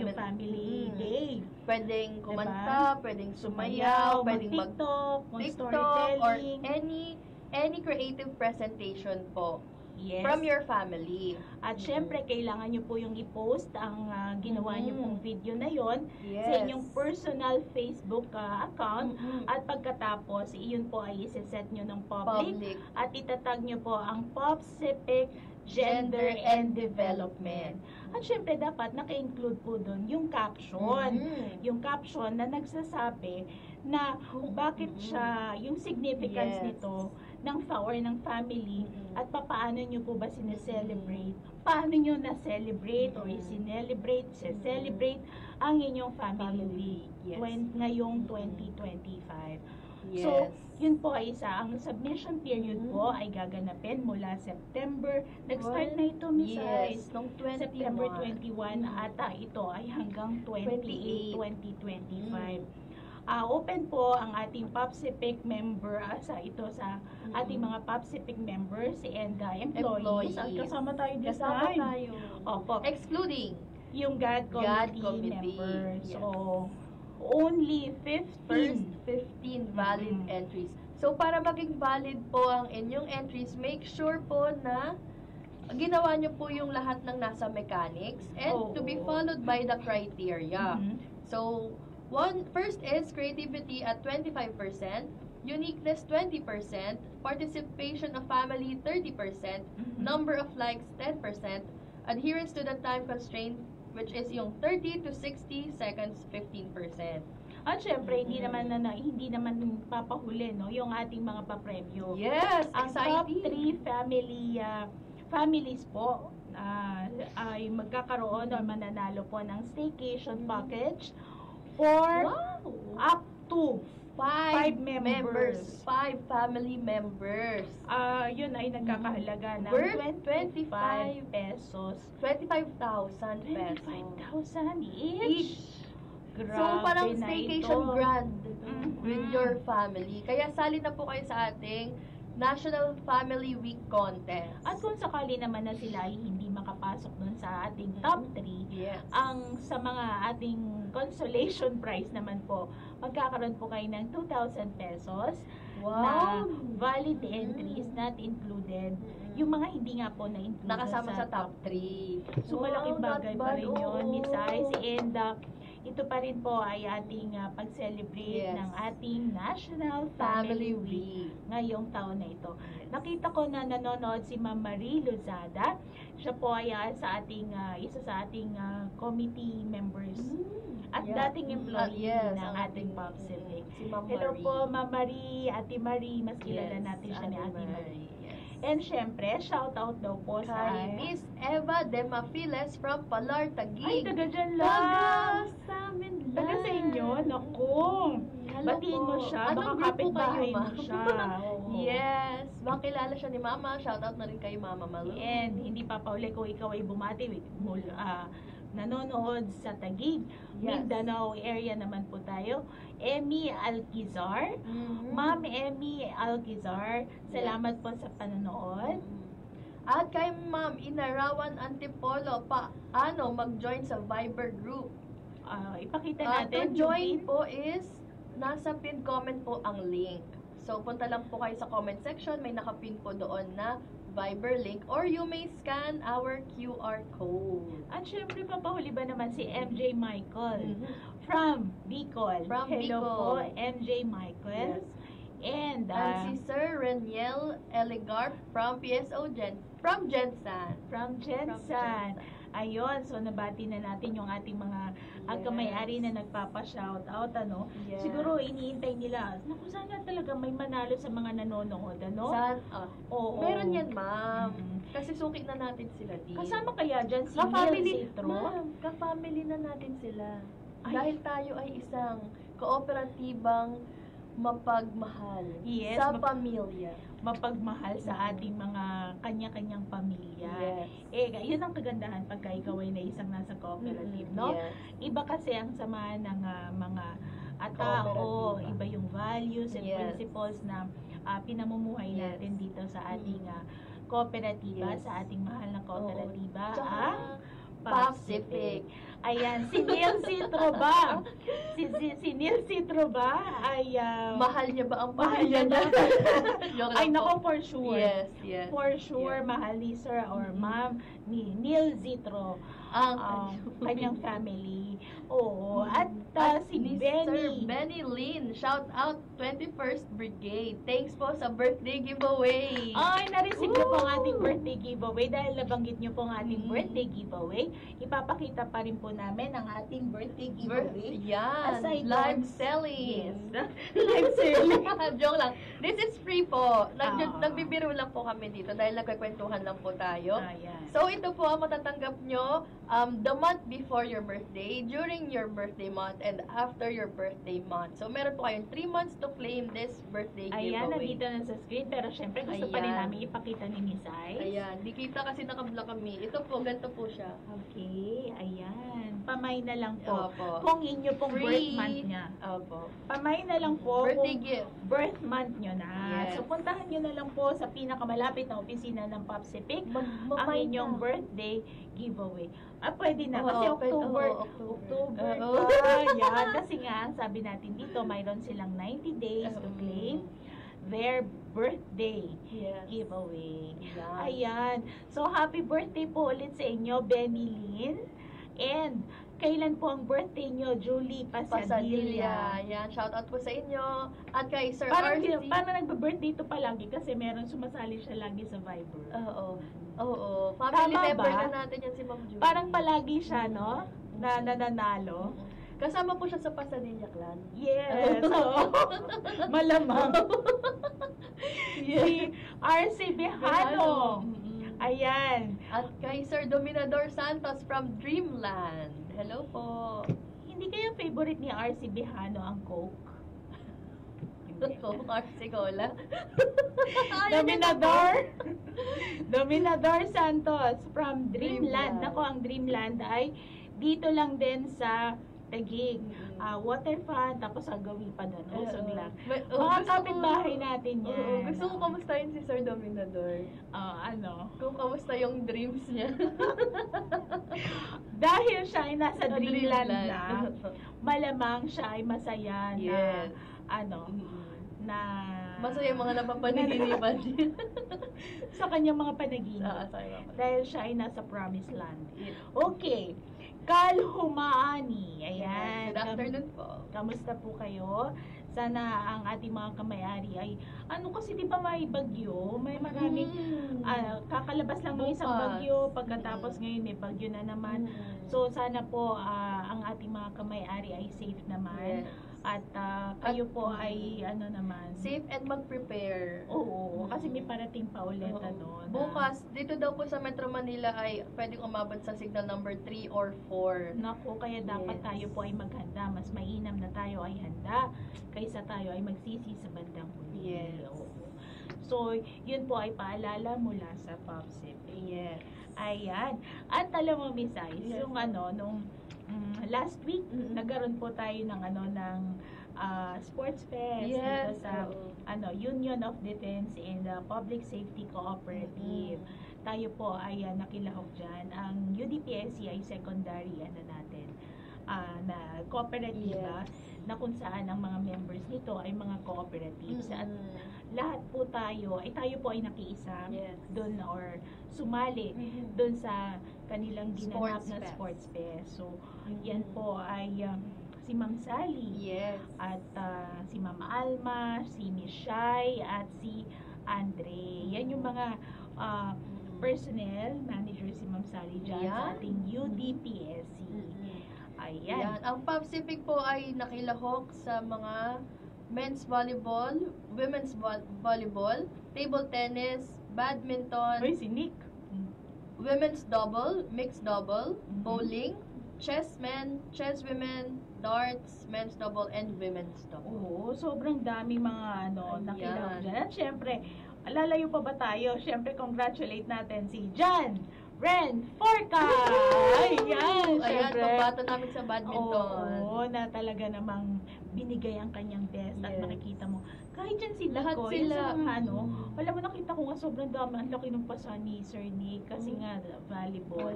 yung family day. Pwedeng kumanta, pwedeng sumayaw, pwedeng mag-TikTok, or storytelling. any creative presentation po. Yes. From your family. At syempre, kailangan nyo po yung i-post ang ginawa nyo pong video na yon sa inyong personal Facebook account. At pagkatapos, iyon po ay isa-set nyo ng public. At itatag nyo po ang POPSIPIC Gender and Development. At syempre, dapat naka-include po doon yung caption. Yung caption na nagsasabi na kung bakit siya, yung significance nito ng ng family at paano nyo po ba sineselebrate, paano nyo na-celebrate or celebrate ang inyong family week ngayong 2025. So, yun po ay ang submission period po ay gaganapin mula September. Nag-start na ito, Miss Ice. September 21 ata ito ay hanggang 28, 2025. Open po ang ating POPSIPIC member sa ating mga POPSIPIC members and employees. At kasama tayo this time. Opo. Excluding yung GAD committee members. Yes. So, only 15 valid entries. So, para maging valid po ang inyong entries, make sure po na ginawa nyo po yung lahat ng nasa mechanics and to be followed by the criteria. So, first is creativity at 25%, uniqueness 20%, participation of family 30%, number of likes 10%, adherence to the time constraint which is yung 30 to 60 seconds 15%. At syempre, hindi naman papahuli yung ating mga papremyo. Yes, ang exciting. Top 3 families po ay magkakaroon o mananalo po ng staycation package for up to 5 members. 5 family members. Yun ay nagkakahalaga ng Worth 25 pesos. 25,000 pesos. 25,000 each. Grabe So, parang na staycation ito. grand with your family. Kaya sali na po kayo sa ating National Family Week Contest. At kung sakali naman na sila ay hindi makapasok dun sa ating top 3, ang sa mga ating consolation prize naman po, magkakaroon po kayo ng 2,000 pesos na valid entries not included. Yung mga hindi nga po na-include Nakasama sa top 3. So, malaking bagay pa rin yun, Miss Ice. And ito pa rin po ay ating pag-celebrate ng ating National Family Week ngayong taon na ito. Nakita ko na nanonood si Ma'am Marie Lozada. Siya po ay isa sa ating committee members at dating employee ng ating POPSIPIC. Si Ma'am Hello Marie. po, Ma'am Marie, Ate Marie. Mas kilala natin siya ni Ate Marie. And syempre, shout out daw po sa Miss Eva Demafiles from Palar, Taguig. Ay, taga dyan lang. Sa amin lang. Taga sa inyo, naku. Batiin mo siya, baka kapitbahay mo siya. Yes, makilala siya ni Mama. Shout out na rin kay Mama Malu. And hindi pa pauli kung ikaw ay bumati nanonood sa Taguig, Mindanao area naman po tayo. Emmy Alquizar. Ma'am Emmy Alquizar, salamat po sa panonood. At kay Ma'am Inarawan Antipolo, paano mag-join sa Viber group? Ipakita natin. To join po is, nasa pinned comment po ang link. So, punta lang po kayo sa comment section. May nakapin po doon na Viber link or you may scan our QR code. At syempre, papahuli ba naman si MJ Michael from Bicol. Hello po, MJ Michael. And si Sir Reniel Eligar from Gensan. From Gensan. Ayun, so nabati na natin yung ating mga agkamay-ari na nagpapa-shoutout, ano? Siguro iniintay nila, naku, sana talaga may manalo sa mga nanonood, ano? Oo. Meron yan, ma'am. Kasi suki na natin sila din. Kasama kaya dyan si Citro? Ma'am, ka-family na natin sila. Dahil tayo ay isang kooperatibang mapagmahal sa pamilya. Mapagmahal sa ating mga kanya-kanyang pamilya. Yun ang kagandahan pagka ikaw ay na isang nasa cooperative, no? Iba kasi ang sama ng mga tao, iba yung values and Yes. principles na pinamumuhay Yes. natin dito sa ating kooperatiba, Yes. sa ating mahal na kooperatiba, Tsaka, ang Pacific. Ayan, si Neil Citro ba? Si Neil Citro ba ay Mahal niya ba ang mahal niya pamilya ba? Joke Ay lang po. nako, for sure. Yes, yes. For sure, Yes. mahal ni Sir or Ma'am ni Neil Citro Ang kanyang family. Oo, at si ni Benny. Sir Benny Lin, shout out 21st Brigade. Thanks po sa birthday giveaway. Ay, na-receive na po ang ating birthday giveaway. Dahil nabanggit nyo po ang ating birthday giveaway, ipapakita pa rin po namin ang ating birthday giveaway. Yan, Aside live from- selling. Yes. Live selling. Joke lang. This is free po. Ah. Nagbibiro lang po kami dito dahil nagkakwentuhan lang po tayo. Ayan. So, ito po ang matatanggap nyo the month before your birthday, during your birthday month, and after your birthday month. So, meron po kayong 3 months to claim this birthday Ayan, giveaway. nandito na sa screen. Pero syempre, gusto pa rin Ayan. namin ipakita ni Miss Ice. Ayan, di kita kasi nakablock kami. Ito po, ganito po siya. Okay, ayan. Pamay na lang po. Opo. Kung inyo pong Free. birth month niya. Opo. Pamay na lang po Birthday kung gift. birth month nyo na. Yes. So, puntahan nyo na lang po sa pinakamalapit na opisina ng Pacific ang Mamay inyong na. birthday giveaway. Pwede na. Oo, Kasi pwede. October. Oo, October. October. Oo. Yan. Kasi nga, ang sabi natin dito, mayroon silang 90 days to claim their birthday Yes. giveaway. Yan. Ayan. So, happy birthday po ulit sa inyo, Benny Lin. And, kailan po ang birthday nyo, Julie Pasadilla. Pasadilla? Yan, shout out po sa inyo. At kay Sir Parang, RC. parang nagbe-birthday ito palagi kasi meron sumasali siya lagi sa Viber. Oo. Oo. Family Tama member ba? na natin yan si Ma'am Julie. Parang palagi siya, no? Na nananalo. Kasama po siya sa Pasadilla Clan. Yes. Oo. Malamang. Si RC Bejano. Ayan. At kay Sir Dominador Santos from Dreamland. Hello po. Hindi kayo favorite ni RC Bejano ang Coke? Coke, RC Cola. Dominador. Dominador Santos from Dreamland. Dreamland. Ako, ang Dreamland ay dito lang din sa Taguig. Waterfront, tapos agawi pa doon. Usog lang. Mga kapitbahay natin yan. Gusto ko kamustahin si Sir Dominador. Ano? Kung kamusta yung dreams niya. Dahil siya ay nasa Sa Dreamland Dreamland. na, malamang siya ay masaya Yes. na Masaya yung mga napapanaginipan niya. sa kanyang mga panaginip. Sorry, Dahil siya ay nasa promised land. Okay. Kal Humaani. Ayan. Good afternoon po. Kamusta po kayo? Sana ang ating mga kamay-ari ay, kasi di ba may bagyo? May maraming, kakalabas lang ng isang Bukas. bagyo, pagkatapos ngayon may bagyo na naman. So, sana po ang ating mga kamay-ari ay safe naman. Yes. At kayo po ay, naman. Safe and mag-prepare. Oo, kasi may parating pa ulit, Oo. Bukas, dito daw po sa Metro Manila ay pwedeng umabot sa signal number 3 or 4. Naku, kaya dapat Yes. tayo po ay maghanda. Mas mainam na tayo ay handa kaysa tayo ay magsisi sa bandang huli. Yes. Oo. So, yun po ay paalala mula sa Popsip. Yes. Ayan. At alam mo, Miss Ice, Yes. yung nung last week, nagkaroon po tayo ng sports fest dito Yes. sa Union of Defense and Public Safety Cooperative. Tayo po ay nakilahok dyan. Ang UDPSC ay secondary natin na cooperativa na kung saan ang mga members nito ay mga cooperatives. At lahat po tayo ay nakiisa doon or sumali doon sa kanilang ginanap Sports na fest. sports fest. So, yan po ay si Ma'am Sally. Yes. At si Ma'am Alma, si Miss Shai, at si Andre. Yan yung mga personnel, manager si Ma'am Sally dyan sa Yan. ating UDPSC. Ayan. Yan. Ang Pacific po ay nakilahok sa mga men's volleyball, women's volleyball, table tennis, badminton, Uy, si Nick. women's double, mixed double, bowling, chess men, chess women, darts, men's double, and women's double. Oo, sobrang daming mga nakilahok Ayan. dyan. At syempre, lalayo pa ba tayo? Syempre, congratulate natin si Jan Ren Forca! Ayan, Ayan, syempre. pambato namin sa badminton. Oo, na talaga namang binigay ang kanyang best at Yes. makikita mo. Kahit yan si Lahat Nico, sila. yung sa mga wala mo nakita ko nga sobrang dami, ang laki ng pasa ni Sir Nick kasi nga volleyball.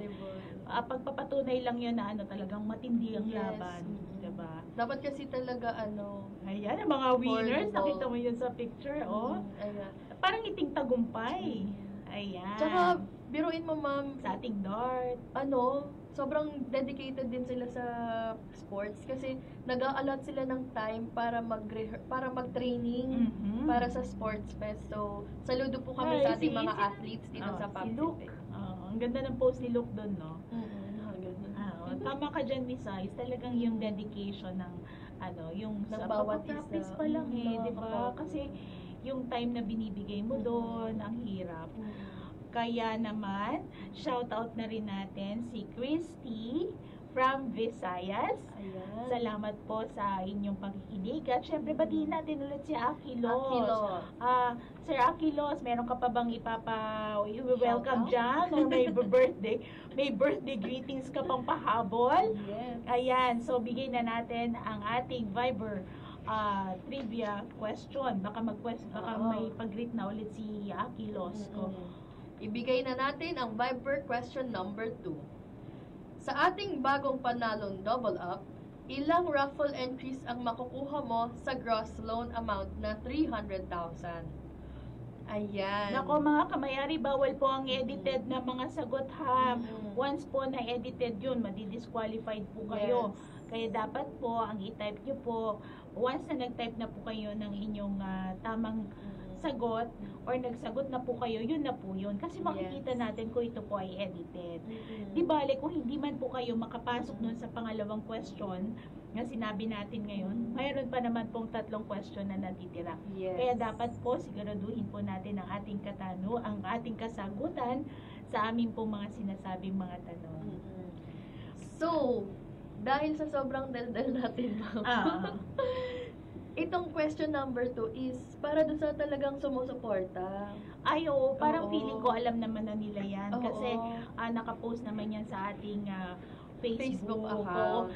Pagpapatunay lang yun na talagang matindi ang Yes. laban. Diba? Dapat kasi talaga Ayan, ang mga winners, Volleyball. nakita mo yun sa picture, oh. Ayan. Parang iting tagumpay. Ayan. Tsaka, biruin mo ma'am, sa ating dart. Sobrang dedicated din sila sa sports kasi nag-a-allot sila ng time para mag-training para sa sports fest. So, saludo po kami sa ating mga athletes dito sa Si Luke. Pacific. Ang ganda ng post ni Luke doon, no? Tama ka dyan, Miss Ice. Talagang yung dedication ng yung Ng sa bawat practice isa. pa lang di ba? Opo. Kasi yung time na binibigay mo doon, ang hirap. Kaya naman, shout out na rin natin si Christy from Visayas. Ayan. Salamat po sa inyong pakikinig. At syempre, batiin natin ulit si Akilos. Akilos. Sir Akilos, meron ka pa bang welcome Shout dyan? Or may birthday? May birthday greetings ka pang pahabol? Yes. Ayan, so bigay na natin ang ating Viber trivia question. Baka may pag-greet na ulit si Akilos ko. Ibigay na natin ang Viber question number 2. Sa ating bagong panalong double up, ilang raffle entries ang makukuha mo sa gross loan amount na 300,000? Ayan. Nako mga kamayari, bawal po ang edited na mga sagot ha. Once po na edited yun, madi-disqualified po kayo. Kaya dapat po, ang i-type nyo po, once na nag-type na po kayo ng inyong tamang sagot or nagsagot na po kayo, yun na po yun. Kasi makikita natin kung ito po ay edited. Di bale, kung hindi man po kayo makapasok nun sa pangalawang question na sinabi natin ngayon, mayroon pa naman pong 3 question na natitira. Yes. Kaya dapat po siguraduhin po natin ang ating ang ating kasagutan sa aming pong mga sinasabing mga tanong. So, dahil sa sobrang daldal natin, itong question number 2 is para doon sa talagang sumusuporta. Ay, oo. Parang feeling ko alam naman na nila yan. Oo. Kasi nakapost naman yan sa ating Facebook account.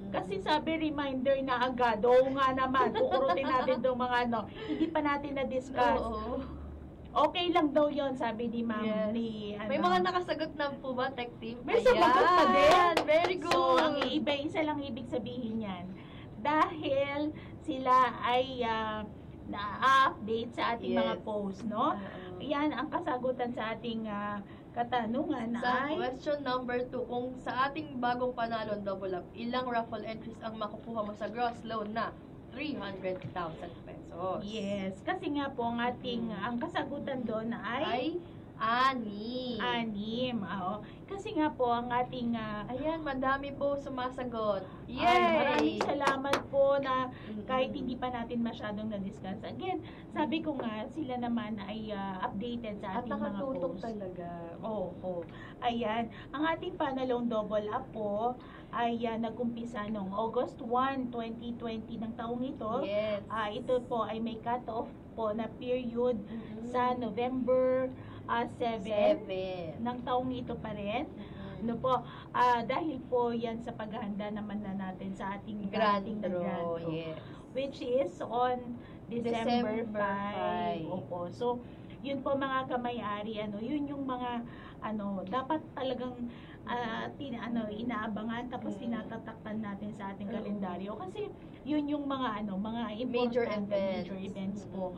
Kasi sabi, reminder na agad. Oo nga naman. Kukurutin natin itong mga hindi pa natin na-discuss. Okay lang daw yon sabi ni ma'am. Yes. May mga nakasagot na po ba, Tech Team? May sagot pa din. Very good. So, ang isa lang ibig sabihin yan. Dahil sila ay na-update sa ating mga post, no? Yan ang kasagutan sa ating katanungan Sa ay question number 2, kung sa ating bagong panalon double up, ilang raffle entries ang makukuha mo sa gross loan na 300,000 pesos? Yes, kasi nga po ang ating ang kasagutan doon ay 6. 6. Oo. Kasi nga po ang ating ayan, madami po sumasagot. Yay! Maraming salamat po na kahit hindi pa natin masyadong na-discuss. Again, sabi ko nga, sila naman ay updated sa ating mga posts. Talaga. Oo. Ayan. Ang ating panalong double up po ay nag-umpisa noong August 1, 2020 ng taong ito. Yes. Ito po ay may cut-off po na period sa November 7 ng taong ito pa rin. No po, dahil po yan sa paghahanda naman na natin sa ating Grand draw, yes. which is on December 5. Opo. So, yun po mga kamay-ari, yun yung mga dapat talagang inaabangan tapos tinatatakpan natin sa ating kalendaryo kasi yun yung mga mga Major important events po.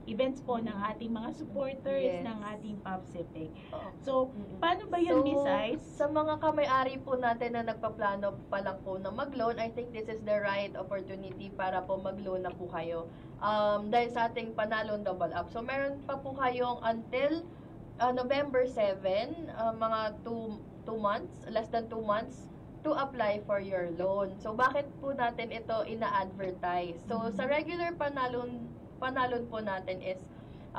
Events po ng ating mga supporters ng ating Pacific. So, paano ba yun, Miss Ice? Sa mga kamay-ari po natin na nagpaplano pa lang po na mag-loan, I think this is the right opportunity para po mag-loan na po kayo. Dahil sa ating panalon double up. So, meron pa po kayong until November 7, mga 2 months, less than 2 months, to apply for your loan. So, bakit po natin ito ina-advertise? So, sa regular panalon po natin is,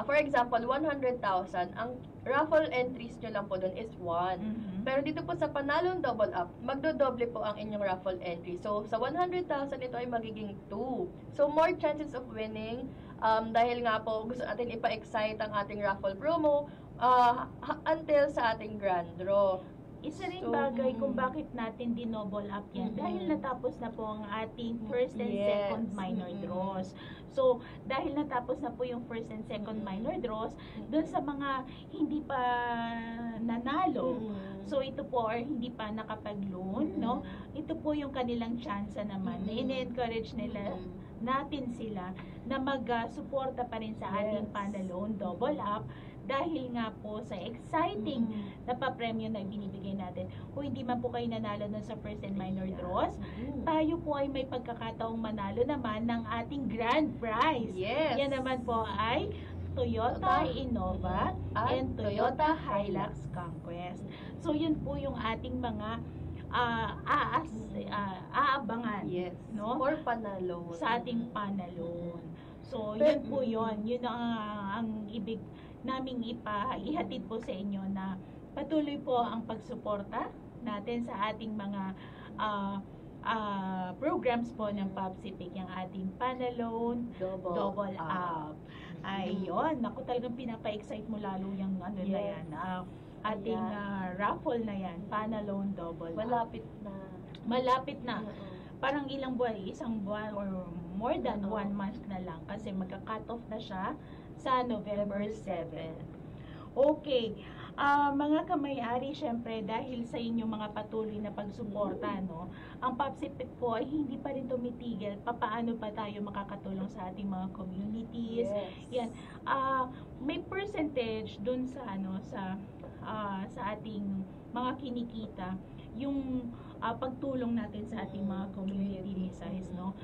for example, 100,000, ang raffle entries nyo lang po doon is 1. Pero dito po sa panalong double up, magdodoble po ang inyong raffle entry. So, sa 100,000, ito ay magiging 2. So, more chances of winning Dahil nga po, gusto natin ipa-excite ang ating raffle promo until sa ating grand draw. Isa rin bagay kung bakit natin dinouble up yan. Dahil natapos na po ang ating first and second minor draws. So, dahil natapos na po yung first and second minor draws, dun sa mga hindi pa nanalo, so ito po, or hindi pa nakapag-loan, no? Ito po yung kanilang chance naman na in-encourage nila natin sila na mag-suporta pa rin sa ating Panaloan Double Up dahil nga po sa exciting na pa-premyo na binibigay natin. Kung hindi man po kayo nanalo nun sa first and minor draws, tayo po ay may pagkakataong manalo naman ng ating grand prize. Yan naman po ay Toyota Innova and Toyota Hilux Conquest. So yun po yung ating mga aabangan, no? For panalo. Sa ating panalon. So yun po yun. Yun ang ibig naming ihatid po sa inyo na patuloy po ang pagsuporta natin sa ating mga programs po ng PopCivic, yung ating Panaloan Double Up. Ayun, naku, talagang pinapa-excite mo lalo yung ano na yan, ating raffle na yan, Panaloan Double Up. Malapit na. Parang ilang buwan, isang buwan or more than 1 month na lang kasi magka-cut off na siya sa November 7. Okay. Mga kamay-ari, syempre, dahil sa inyong mga patuloy na pagsuporta, no, ang PopCivic po ay hindi pa rin tumitigil. Paano pa tayo makakatulong sa ating mga communities? Yan. May percentage dun sa, sa ating mga kinikita, yung pagtulong natin sa ating mga community missiles, no?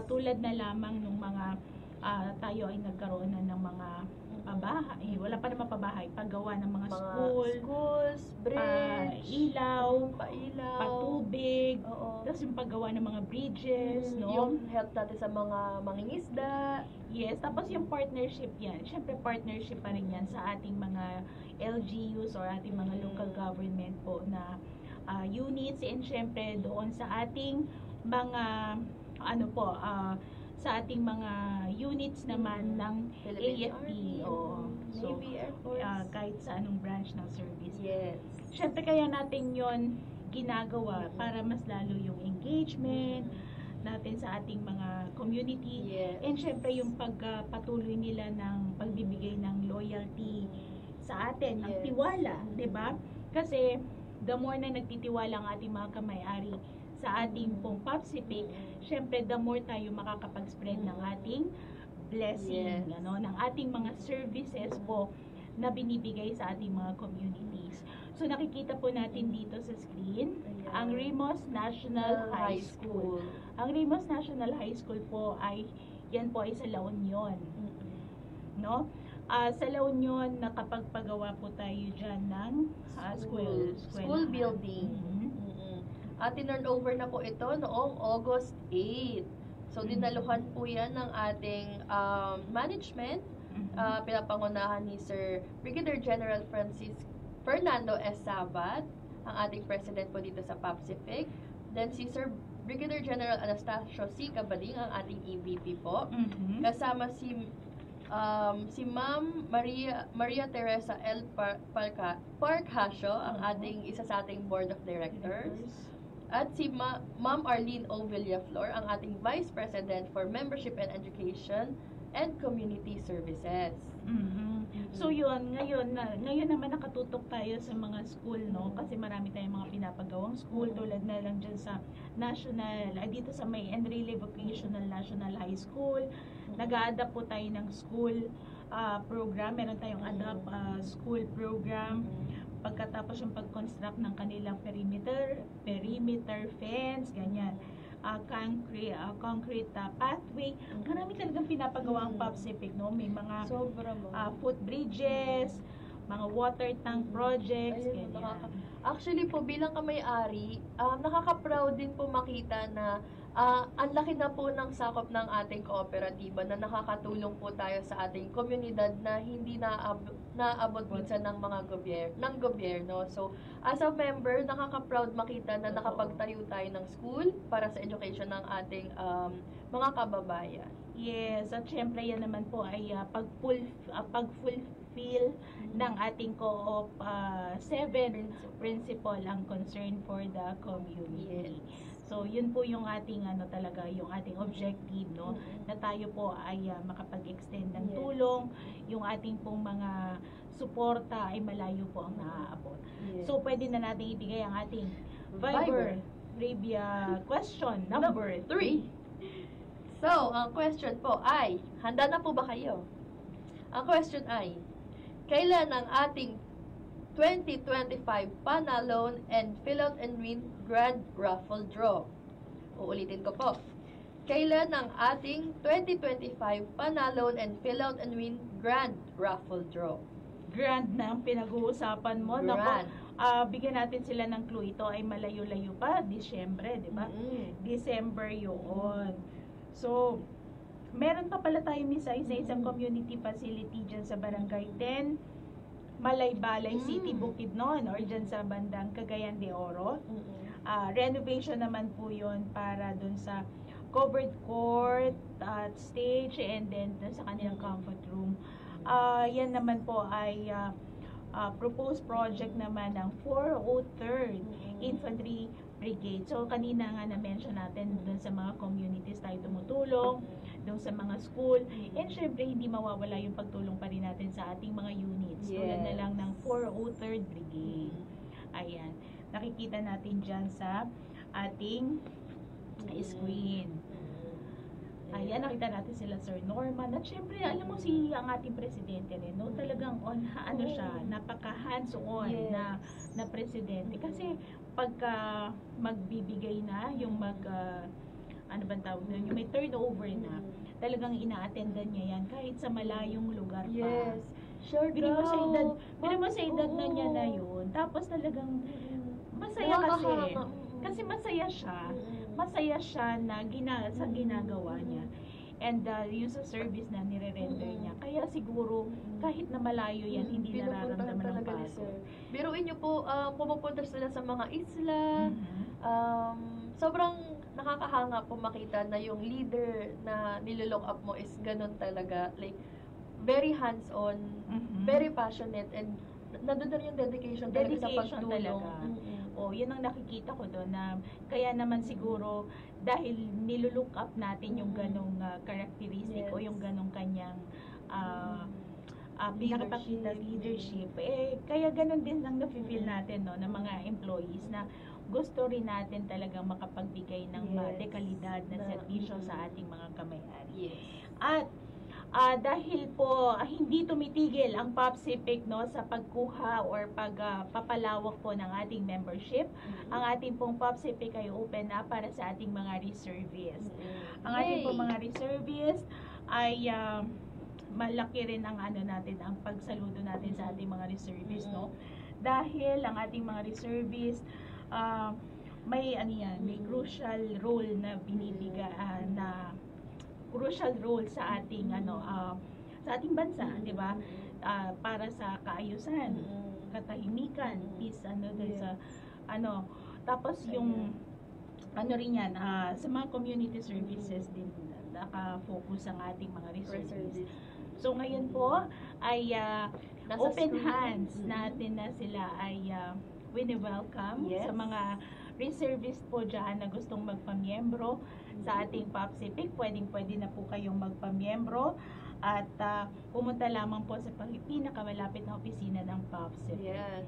Tulad na lamang nung mga tayo ay nagkaroon na ng mga pabahay, wala pa naman pabahay, paggawa ng mga schools, bridge, ilaw, patubig, tapos yung paggawa ng mga bridges, no? Yung help natin sa mga mangingisda. Yes, tapos yung partnership yan. Siyempre partnership pa rin yan sa ating mga LGUs or ating mga local government po na units, and syempre doon sa ating mga sa ating mga units naman ng AFP so kahit sa anong branch ng service. Syempre kaya natin yon ginagawa para mas lalo yung engagement natin sa ating mga community, and syempre yung pagpatuloy nila ng pagbibigay ng loyalty sa atin, ng tiwala, 'di ba? Kasi the more na nagtitiwala ang ating mga kamay-ari sa ating pong PopCivic, syempre the more tayo makakapag-spread ng ating blessing, ng ating mga services po na binibigay sa ating mga communities. So nakikita po natin dito sa screen ang Rimos National High School. Ang Rimos National High School po ay yan po ay sa La Union. No? Sa La Union, nakapagpagawa po tayo dyan ng school building. Tinurn over na po ito noong August 8. So, dinaluhan po yan ng ating management. Pinapangunahan ni Sir Brigadier General Fernando S. Sabat, ang ating president po dito sa PopCivic. Then, si Sir Brigadier General Anastasio C. Cabaling, ang ating EVP po. Kasama si Ma'am Maria Teresa L. Parcasio, ang ating isa sa ating board of directors. At si Ma'am Arlene O. Villaflor, ang ating Vice President for Membership and Education and Community Services. So yun, ngayon naman nakatutok tayo sa mga school, no? Kasi marami tayong mga pinapagawang school, tulad na lang dyan sa dito sa may Enrile Vocational National High School. Nag-a-adapt po tayo ng school program. Meron tayong adapt school program. Pagkatapos yung pag-construct ng kanilang perimeter fence, ganyan. Concrete pathway. Marami talagang pinapagawa ang PopCivic, no? May mga footbridges, mga water tank projects, ganyan. Actually po, bilang kamay-ari, nakaka-proud din po makita na ang laki na po ng sakop ng ating kooperatiba na nakakatulong po tayo sa ating komunidad na hindi naabot minsan ng mga gobyerno. So, as a member, nakaka-proud makita na nakapagtayo tayo ng school para sa education ng ating mga kababayan. Yes, at syempre yan naman po ay pag-fulfill ng ating co-op 7 principle ang concern for the community. So, yun po yung ating talaga, yung ating objective, no? Na tayo po ay makapag-extend ng tulong, yung ating pong mga suporta ay malayo po ang naaabot. So, pwede na natin ibigay ang ating Viber trivia question number 3. So, ang question po ay, handa na po ba kayo? Ang question ay, kailan ang ating 2025 Panalone and Fill Out and Win Grand Raffle Draw? Uulitin ko po. Kailan ang ating 2025 Panalone and Fill Out and Win Grand Raffle Draw? Grand na ang pinag-uusapan mo. Grand. Bigyan natin sila ng clue. Ito ay malayo-layo pa. Disyembre, di ba? December yun. So, meron pa pala tayo sa isang community facility dyan sa Barangay 10, Malaybalay City, Bukidnon, or dyan sa bandang Cagayan de Oro. Renovation naman po yun para dun sa covered court, stage, and then dun sa kanilang comfort room. Yan naman po ay proposed project naman ng 403rd Infantry Brigade. So, kanina nga na-mention natin dun sa mga communities tayo tumutulong, dun sa mga school, and syempre hindi mawawala yung pagtulong pa rin natin sa ating mga units. Tulad na lang ng 403rd Brigade. Ayan. Nakikita natin dyan sa ating screen. Ayan, nakita natin sila Sir Norman. At syempre, alam mo ang ating presidente rin, no? Talagang siya, napaka hands-on na presidente. Kasi pagka magbibigay na, yung yung may turnover na, talagang ina-attendan niya yan kahit sa malayong lugar pa. Sure, Bili mo sa edad na niya na yun. Tapos talagang masaya kasi masaya siya. Masaya siya na sa ginagawa niya. And yung sa service na nire-render niya. Kaya siguro, kahit na malayo yan, hindi nararamdaman ng pagod. Biruin niyo po, pumupunta sila sa mga isla. Sobrang nakakahanga po makita na yung leader na nililook up mo is ganun talaga. Like, very hands-on, very passionate, and nandun na rin yung dedication talaga sa pagtulong. Yun ang nakikita ko doon na kaya naman siguro dahil nilulook up natin yung ganong characteristic o yung ganong kanyang pinakapakita leadership, kaya ganon din lang na-feel natin, no, ng mga employees na gusto rin natin talagang makapagbigay ng dekalidad na serbisyo sa ating mga kamay-ari. At dahil po hindi tumitigil ang POPCIPIC, no, sa pagkuha or pagpapalawak po ng ating membership, ang ating pong POPCIPIC ay open na para sa ating mga reservists. Ang ating pong mga reservists ay malaki rin ang ang pagsaludo natin sa ating mga reservists, no? Dahil ang ating mga reservists may crucial role na binibigay crucial role sa ating sa ating bansa, 'di ba? Para sa kaayusan, katahimikan, peace sa tapos yung rin yan sa mga community services din naka-focus ang ating mga reservists. So ngayon po ay open hands natin na sila ay wini-welcome sa mga reservist po dyan na gustong magpamiyembro sa ating POPCIPIC. Pwedeng-pwede na po kayong magpamiyembro at pumunta lamang po sa pinakamalapit na opisina ng POPCIPIC.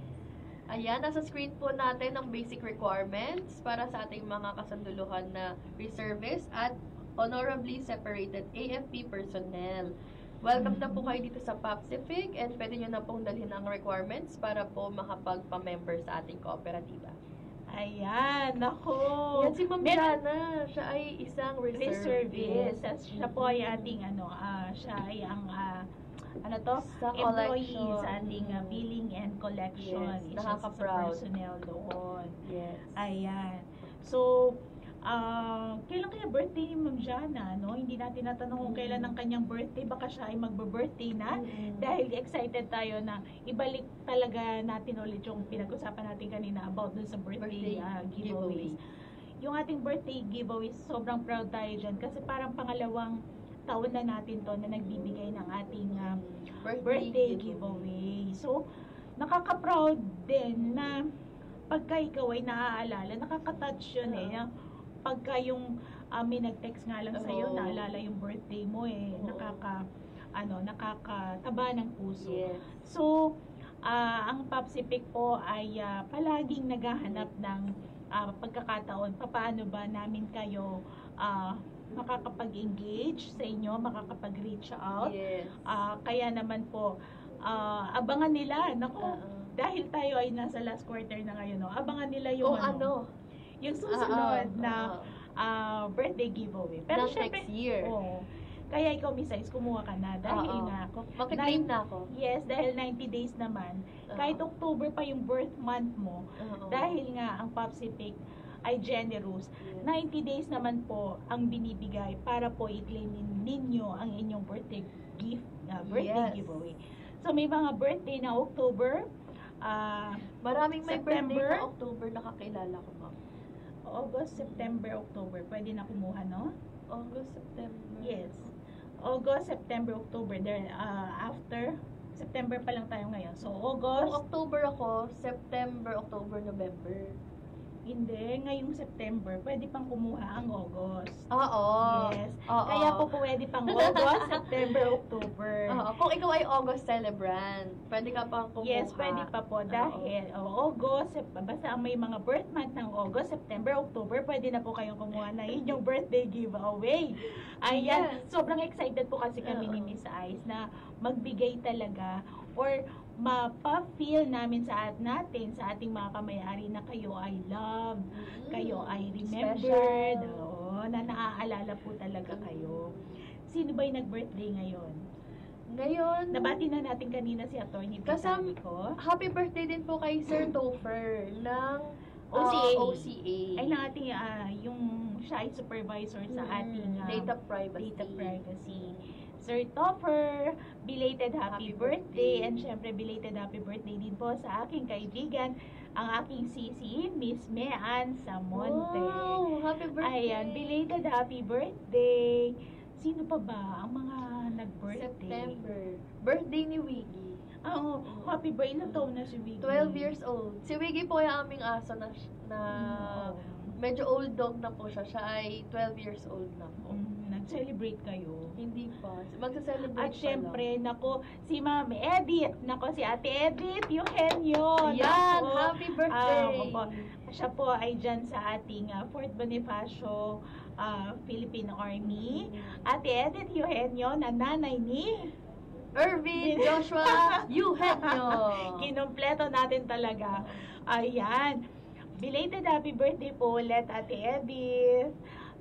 Ayan, nasa screen po natin ang basic requirements para sa ating mga kasanduluhan na reservist at honorably separated AFP personnel. Welcome na po kayo dito sa POPCIPIC and pwede nyo na pong dalhin ang requirements para po makapagpa-member sa ating kooperatiba. Ayan, nako. Yan si Ma'am Jana, siya ay isang reservist. Siya po ay ating siya ay ang employee sa ating billing and collection. Nakaka-proud. Personnel doon. Ayan. So, kailan kaya birthday ni Ma'am Jana, no? Hindi natin natanong kung kailan ang kanyang birthday. Baka siya ay magbe-birthday na. Dahil excited tayo na ibalik talaga natin ulit yung pinag-usapan natin kanina about dun sa birthday giveaways. Yung ating birthday giveaways, sobrang proud tayo dyan kasi parang pangalawang taon na natin to na nagbibigay ng ating birthday giveaway. So, nakaka-proud din na pagka ikaw ay naaalala, nakaka-touch yun eh. Pagka yung may nag-text nga lang sa'yo, naalala yung birthday mo eh, nakakataba ng puso. Yes. So, ang Popsipic po ay palaging naghahanap ng pagkakataon, paano ba namin kayo makakapag-engage sa inyo, makakapag-reach out. Yes. Kaya naman po, abangan nila, dahil tayo ay nasa last quarter na ngayon, no? Abangan nila yung yung susunod na birthday giveaway. Pero syempre, next year. Kaya ikaw, Miss Ice, kumuha ka na dahil nga ako. Makiklaim na ako. Yes, dahil 90 days naman. Kahit October pa yung birth month mo, dahil nga ang Popsipic ay generous. 90 days naman po ang binibigay para po i-claim ninyo ang inyong birthday gift, birthday giveaway. So may mga birthday na October, maraming may September, birthday na October nakakilala ko, ma'am. August, September, October. Pwede na kumuha, no? August, September. Yes. August, September, October. Then, after, September pa lang tayo ngayon. So, August. Kung October ako, September, October, November. Hindi, ngayong September, pwede pang kumuha ang August. Yes. Oo. Kaya po pwede pang August, September, October. Kung ikaw ay August celebrant, pwede ka pang kumuha. Yes, pwede pa po. Dahil August, basta may mga birth month ng August, September, October, pwede na po kayong kumuha na inyong birthday giveaway. Ayan. Sobrang excited po kasi kami ni Miss Ice na magbigay talaga or mapa-feel namin sa ating mga kamayari na kayo ay loved, kayo ay remembered, na naaalala po talaga kayo. Sino ba yung nag-birthday ngayon? Ngayon, nabati na natin kanina si Atty. Britannico. Happy birthday din po kay Sir Topher ng OCA. Ay ng ating, yung siya ay supervisor sa ating data privacy. Sir Topher, belated happy birthday. And syempre, belated happy birthday din po sa aking kaibigan, ang aking sisi, Miss Mean Samonte. Wow! Happy birthday! Ayan, belated happy birthday. Sino pa ba ang mga nag-birthday? September. Birthday ni Wiggy. Oo, happy birthday. Ilang taon na si Wiggy? 12 years old. Si Wiggy po yung aming aso na medyo old dog na po siya. Siya ay 12 years old na po. Nag-celebrate kayo? Hindi pa. Magsa-celebrate At syempre, nako, si Ma'am Edith. Nako, si Ate Edith Eugenio. Yan! Happy birthday! Siya po ay dyan sa ating Fort Bonifacio Philippine Army. Ate Edith Eugenio, na nanay ni Irvin Joshua Eugenio. Kinumpleto natin talaga. Ayan. Belated happy birthday po ulit, Ate Edith.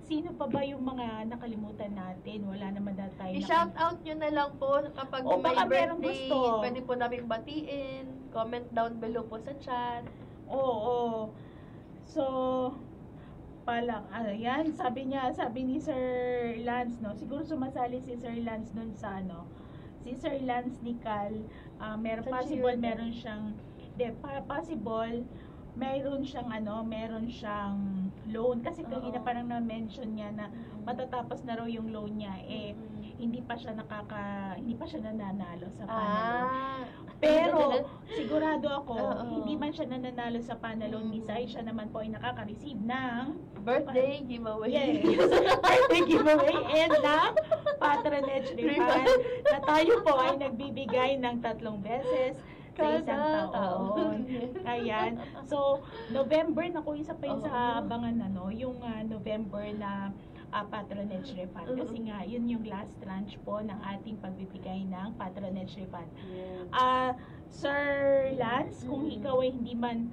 Sino pa ba yung mga nakalimutan natin? Wala naman na tayo. I-shout out nyo na lang po kapag may birthday. Pwede po namin batiin. Comment down below po sa chat. Oo. So, ayan, sabi ni Sir Lance, no? Siguro sumasali si Sir Lance nun sa si Sir Lance Nical, meron siyang loan kasi kanina parang na-mention niya na matatapos na raw yung loan niya hindi pa siya nananalo sa panalo. Pero sigurado ako hindi man siya nananalo sa panalo, Miss Ay, siya naman po ay nakaka-receive ng birthday giveaway. Yes. Birthday giveaway and ng patronage refund na tayo po ay nagbibigay ng 3 beses sa isang taon. Ayan. So, November, isa pa yun sa abangan yung November na patronage refund. Kasi nga, yun yung last tranche po ng ating pagbibigay ng patronage refund. Sir Lance, kung ikaw ay hindi man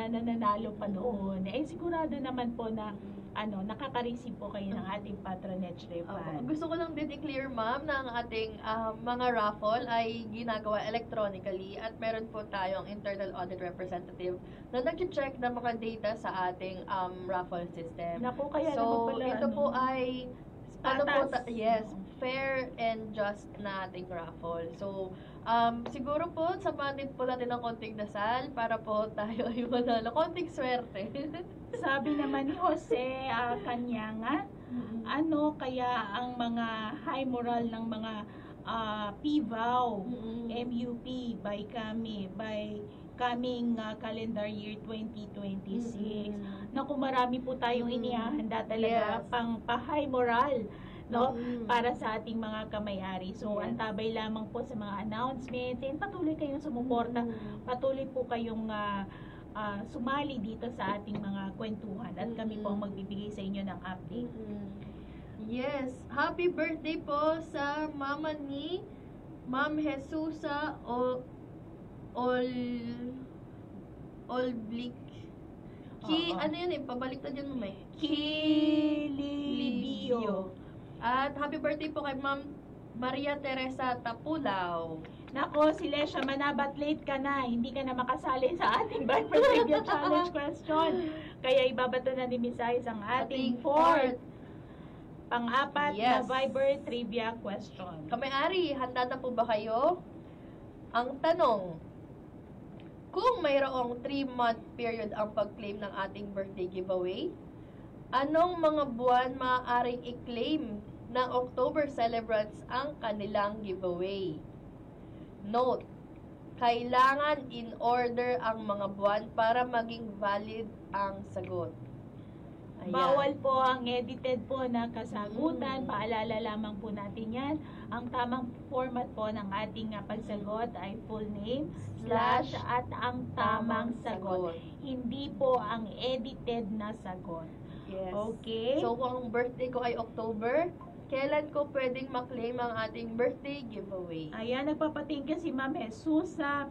nananalo pa noon, sigurado naman po na nakaka-receive po kayo ng ating patronage refund. Gusto ko lang din i-clear, ma'am, na ang ating mga raffle ay ginagawa electronically at meron po tayong internal audit representative na nag-check ng mga data sa ating raffle system. Naku, kaya so, naman pala, ito po ay fair and just na ating raffle. So, siguro po, samahan din po natin ng konting dasal para po tayo ay manalo. Konting swerte. Sabi naman ni Jose Kanyangan, Ano kaya ang mga high moral ng mga PVAW, MUP by kami, by coming calendar year 2026. Naku, marami po tayong inihahanda talaga pang pa-high moral, no? Para sa ating mga kamay-ari. So, antabay lamang po sa mga announcements and patuloy kayong sumuporta. Patuloy po kayong sumali dito sa ating mga kwentuhan at kami po ang magbibigay sa inyo ng update. Yes, happy birthday po sa mama ni Ma'am Jesusa Olblick. Ano yun eh, pabaliktad yun mo may. Kilibio. At happy birthday po kay Ma'am Maria Teresa Tapulaw. Nako, si Lesha Manabat, late ka na. Hindi ka na makasali sa ating Viper Trivia Challenge question. Kaya ibabato na ni Miss Ice ang ating fourth pang-apat na Viber Trivia question. Kamay-ari, handa na po ba kayo? Ang tanong, kung mayroong 3-month period ang pag-claim ng ating birthday giveaway, anong mga buwan maaaring i-claim ng October celebrants ang kanilang giveaway? Note, kailangan in order ang mga buwan para maging valid ang sagot. Ayan. Bawal po ang edited po na kasagutan. Paalala lamang po natin yan. Ang tamang format po ng ating pagsagot ay full name, slash, at ang tamang sagot. Hindi po ang edited na sagot. Yes. Okay? So, kung ang birthday ko ay October, kailan ko pwedeng maklaim ang ating birthday giveaway? Ayan, nagpapatingin si Ma'am Jesusa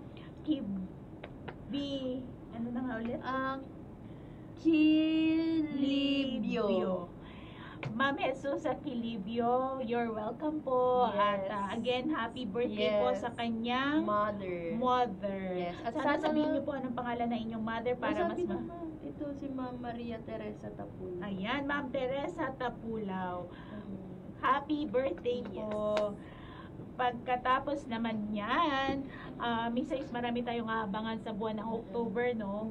ano na nga ulit? Kilibio. Ma'am Jesusa Kilibio, you're welcome po. Yes. At again, happy birthday po sa kanyang mother. Yes. At sana sabihin niyo po anong pangalan ng inyong mother para mas ito si Ma'am Maria Teresa Tapulaw. Ayan, Ma'am Teresa Tapulaw. Happy birthday po. Pagkatapos naman yan, Miss, marami tayong aabangan sa buwan ng October, no?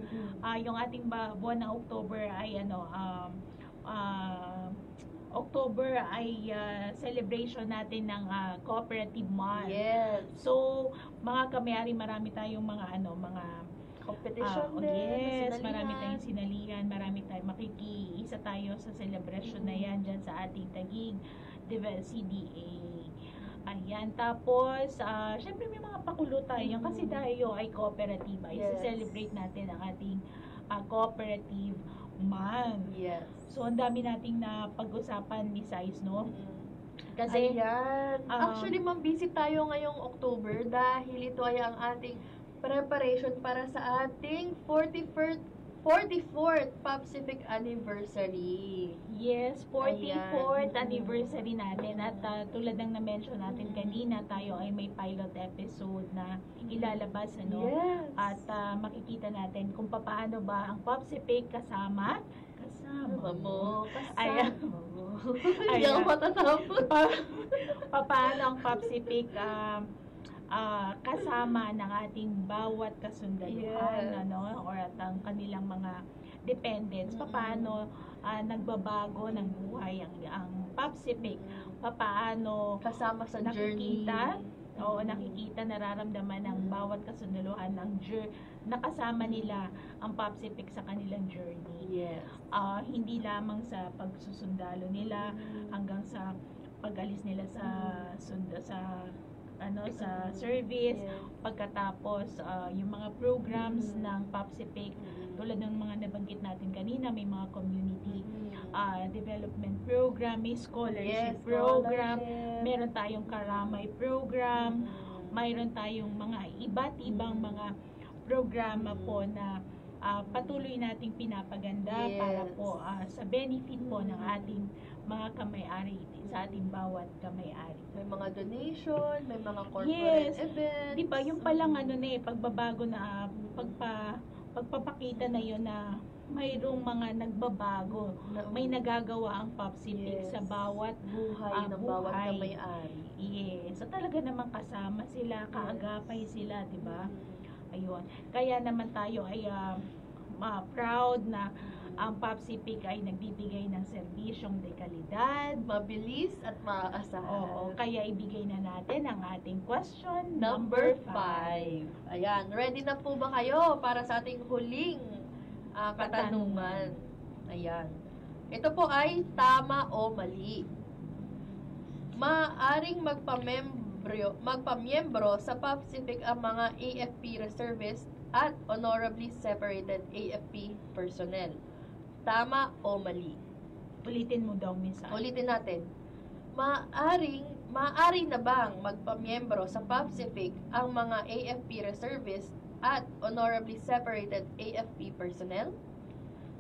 Yung ating buwan ng October ay October ay celebration natin ng Cooperative Month. Yes. So, mga kamay-ari, marami tayong mga competition yes, marami tayong sinalihan, marami tayong makikiisa tayo sa celebration na yan dyan sa ating Taguig CDA. Ayan, tapos, syempre may mga pakulo tayo kasi tayo ay cooperative. I-celebrate natin ang ating cooperative month. Yes. So, ang dami nating na pag-usapan ni Sais, no? Kasi, ayan. Actually, ma'am, busy tayo ngayong October dahil ito ay ang ating preparation para sa ating 44th Pacific anniversary. Yes, 44th anniversary natin. At tulad ng na-mention natin kanina, tayo ay may pilot episode na ilalabas, ano? Yes. At makikita natin kung paano ba ang Pacific kasama mo. Ayan. Hindi ako matatapos. Paano ang Pacific kasama ng ating bawat kasundaluhan, ano, or at ang kanilang mga dependents, paano nagbabago ng buhay ang Pacific, paano kasama sa nakikita, nararamdaman ng bawat kasundaluhan ng nakasama nila ang Pacific sa kanilang journey. Yes. Hindi lamang sa pagsusundalo nila hanggang sa pag-alis nila sa service, pagkatapos yung mga programs ng Pacific, tulad ng mga nabanggit natin kanina, may mga community development program, may scholarship program, meron tayong karamay program, mayroon tayong mga iba't ibang mga programa po na patuloy nating pinapaganda para po sa benefit po ng ating mga kamay-ari, sa ating bawat kamay-ari. May mga donation, may mga corporate events. Diba, yung palang pagbabago na pagpapakita na yun na mayroong mga nagbabago, may nagagawa ang Pacific sa bawat buhay ng bawat kamay-ari. Yes. So talaga naman kasama sila, kaagapay sila, diba? Ayun. Kaya naman tayo ay proud na ang Papsipic ay nagbibigay ng serbisyong dekalidad, Mabilis at maaasahan. Oo, kaya ibigay na natin ang ating question Number 5. Ayan, ready na po ba kayo para sa ating huling katanungan? Ayan. Ito po ay tama o mali. Maaring magpamiyembro sa Papsipic ang mga AFP reservists at honorably separated AFP personnel. Tama o mali? Ulitin mo daw, Miss Ann. Ulitin natin. Maaari na bang magpamiyembro sa Papsipic ang mga AFP reservists at honorably separated AFP personnel?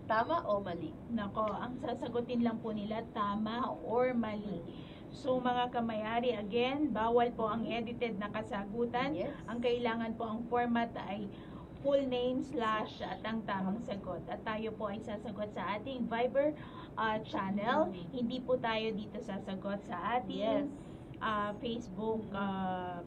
Tama o mali? Nako, ang sasagutin lang po nila tama or mali. So mga kamayari, again, bawal po ang edited na kasagutan. Yes. Ang kailangan po ang format ay full name / at ang tamang sagot. At tayo po ay sasagot sa ating Viber channel. Hindi po tayo dito sasagot sa ating Facebook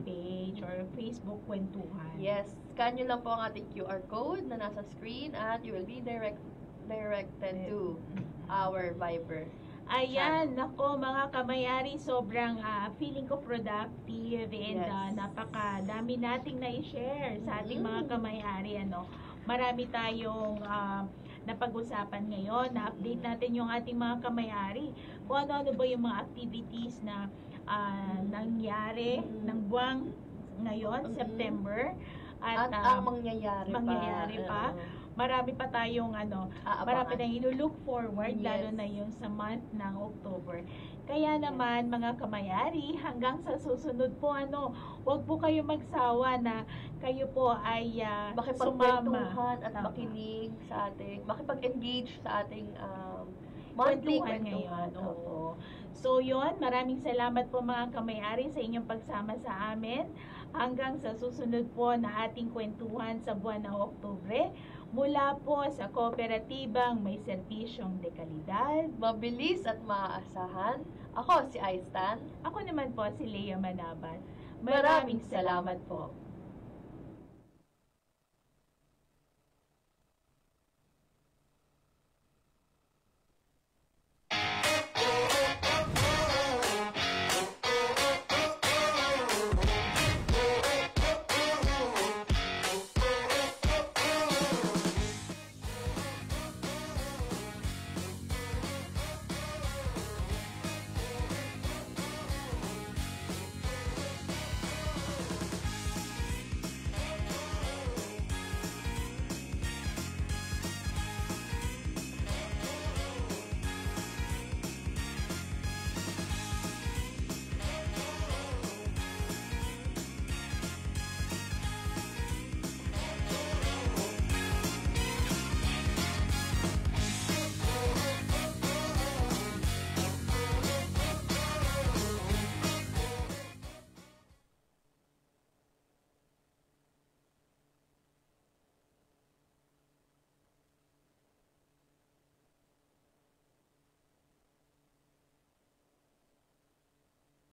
page or Facebook kwentuhan. Yes. Scan nyo lang po ang ating QR code na nasa screen at you will be directed to our Viber. Ayan, nako mga kamayari, sobrang feeling ko productive and napakadami nating na-share sa ating mga kamayari. Marami tayong napag-usapan ngayon, na-update natin yung ating mga kamayari. Kung ano-ano ba yung mga activities na nangyari ng buwang ngayon, September. At ang mangyayari pa. Marami pa tayong marami na inu-look forward, lalo na yung sa month ng October. Kaya naman, mga kamayari, hanggang sa susunod po, huwag po kayo magsawa na kayo po ay makipagkwentuhan at makinig sa ating, makipag-engage sa ating monthly kwentuhan. Oo. So yun, maraming salamat po mga kamayari sa inyong pagsama sa amin. Hanggang sa susunod po na ating kwentuhan sa buwan ng Oktubre, mula po sa kooperatibang may serbisyong dekalidad, mabilis at maaasahan. Ako si Aistan. Ako naman po si Lea Manaban. Maraming salamat po.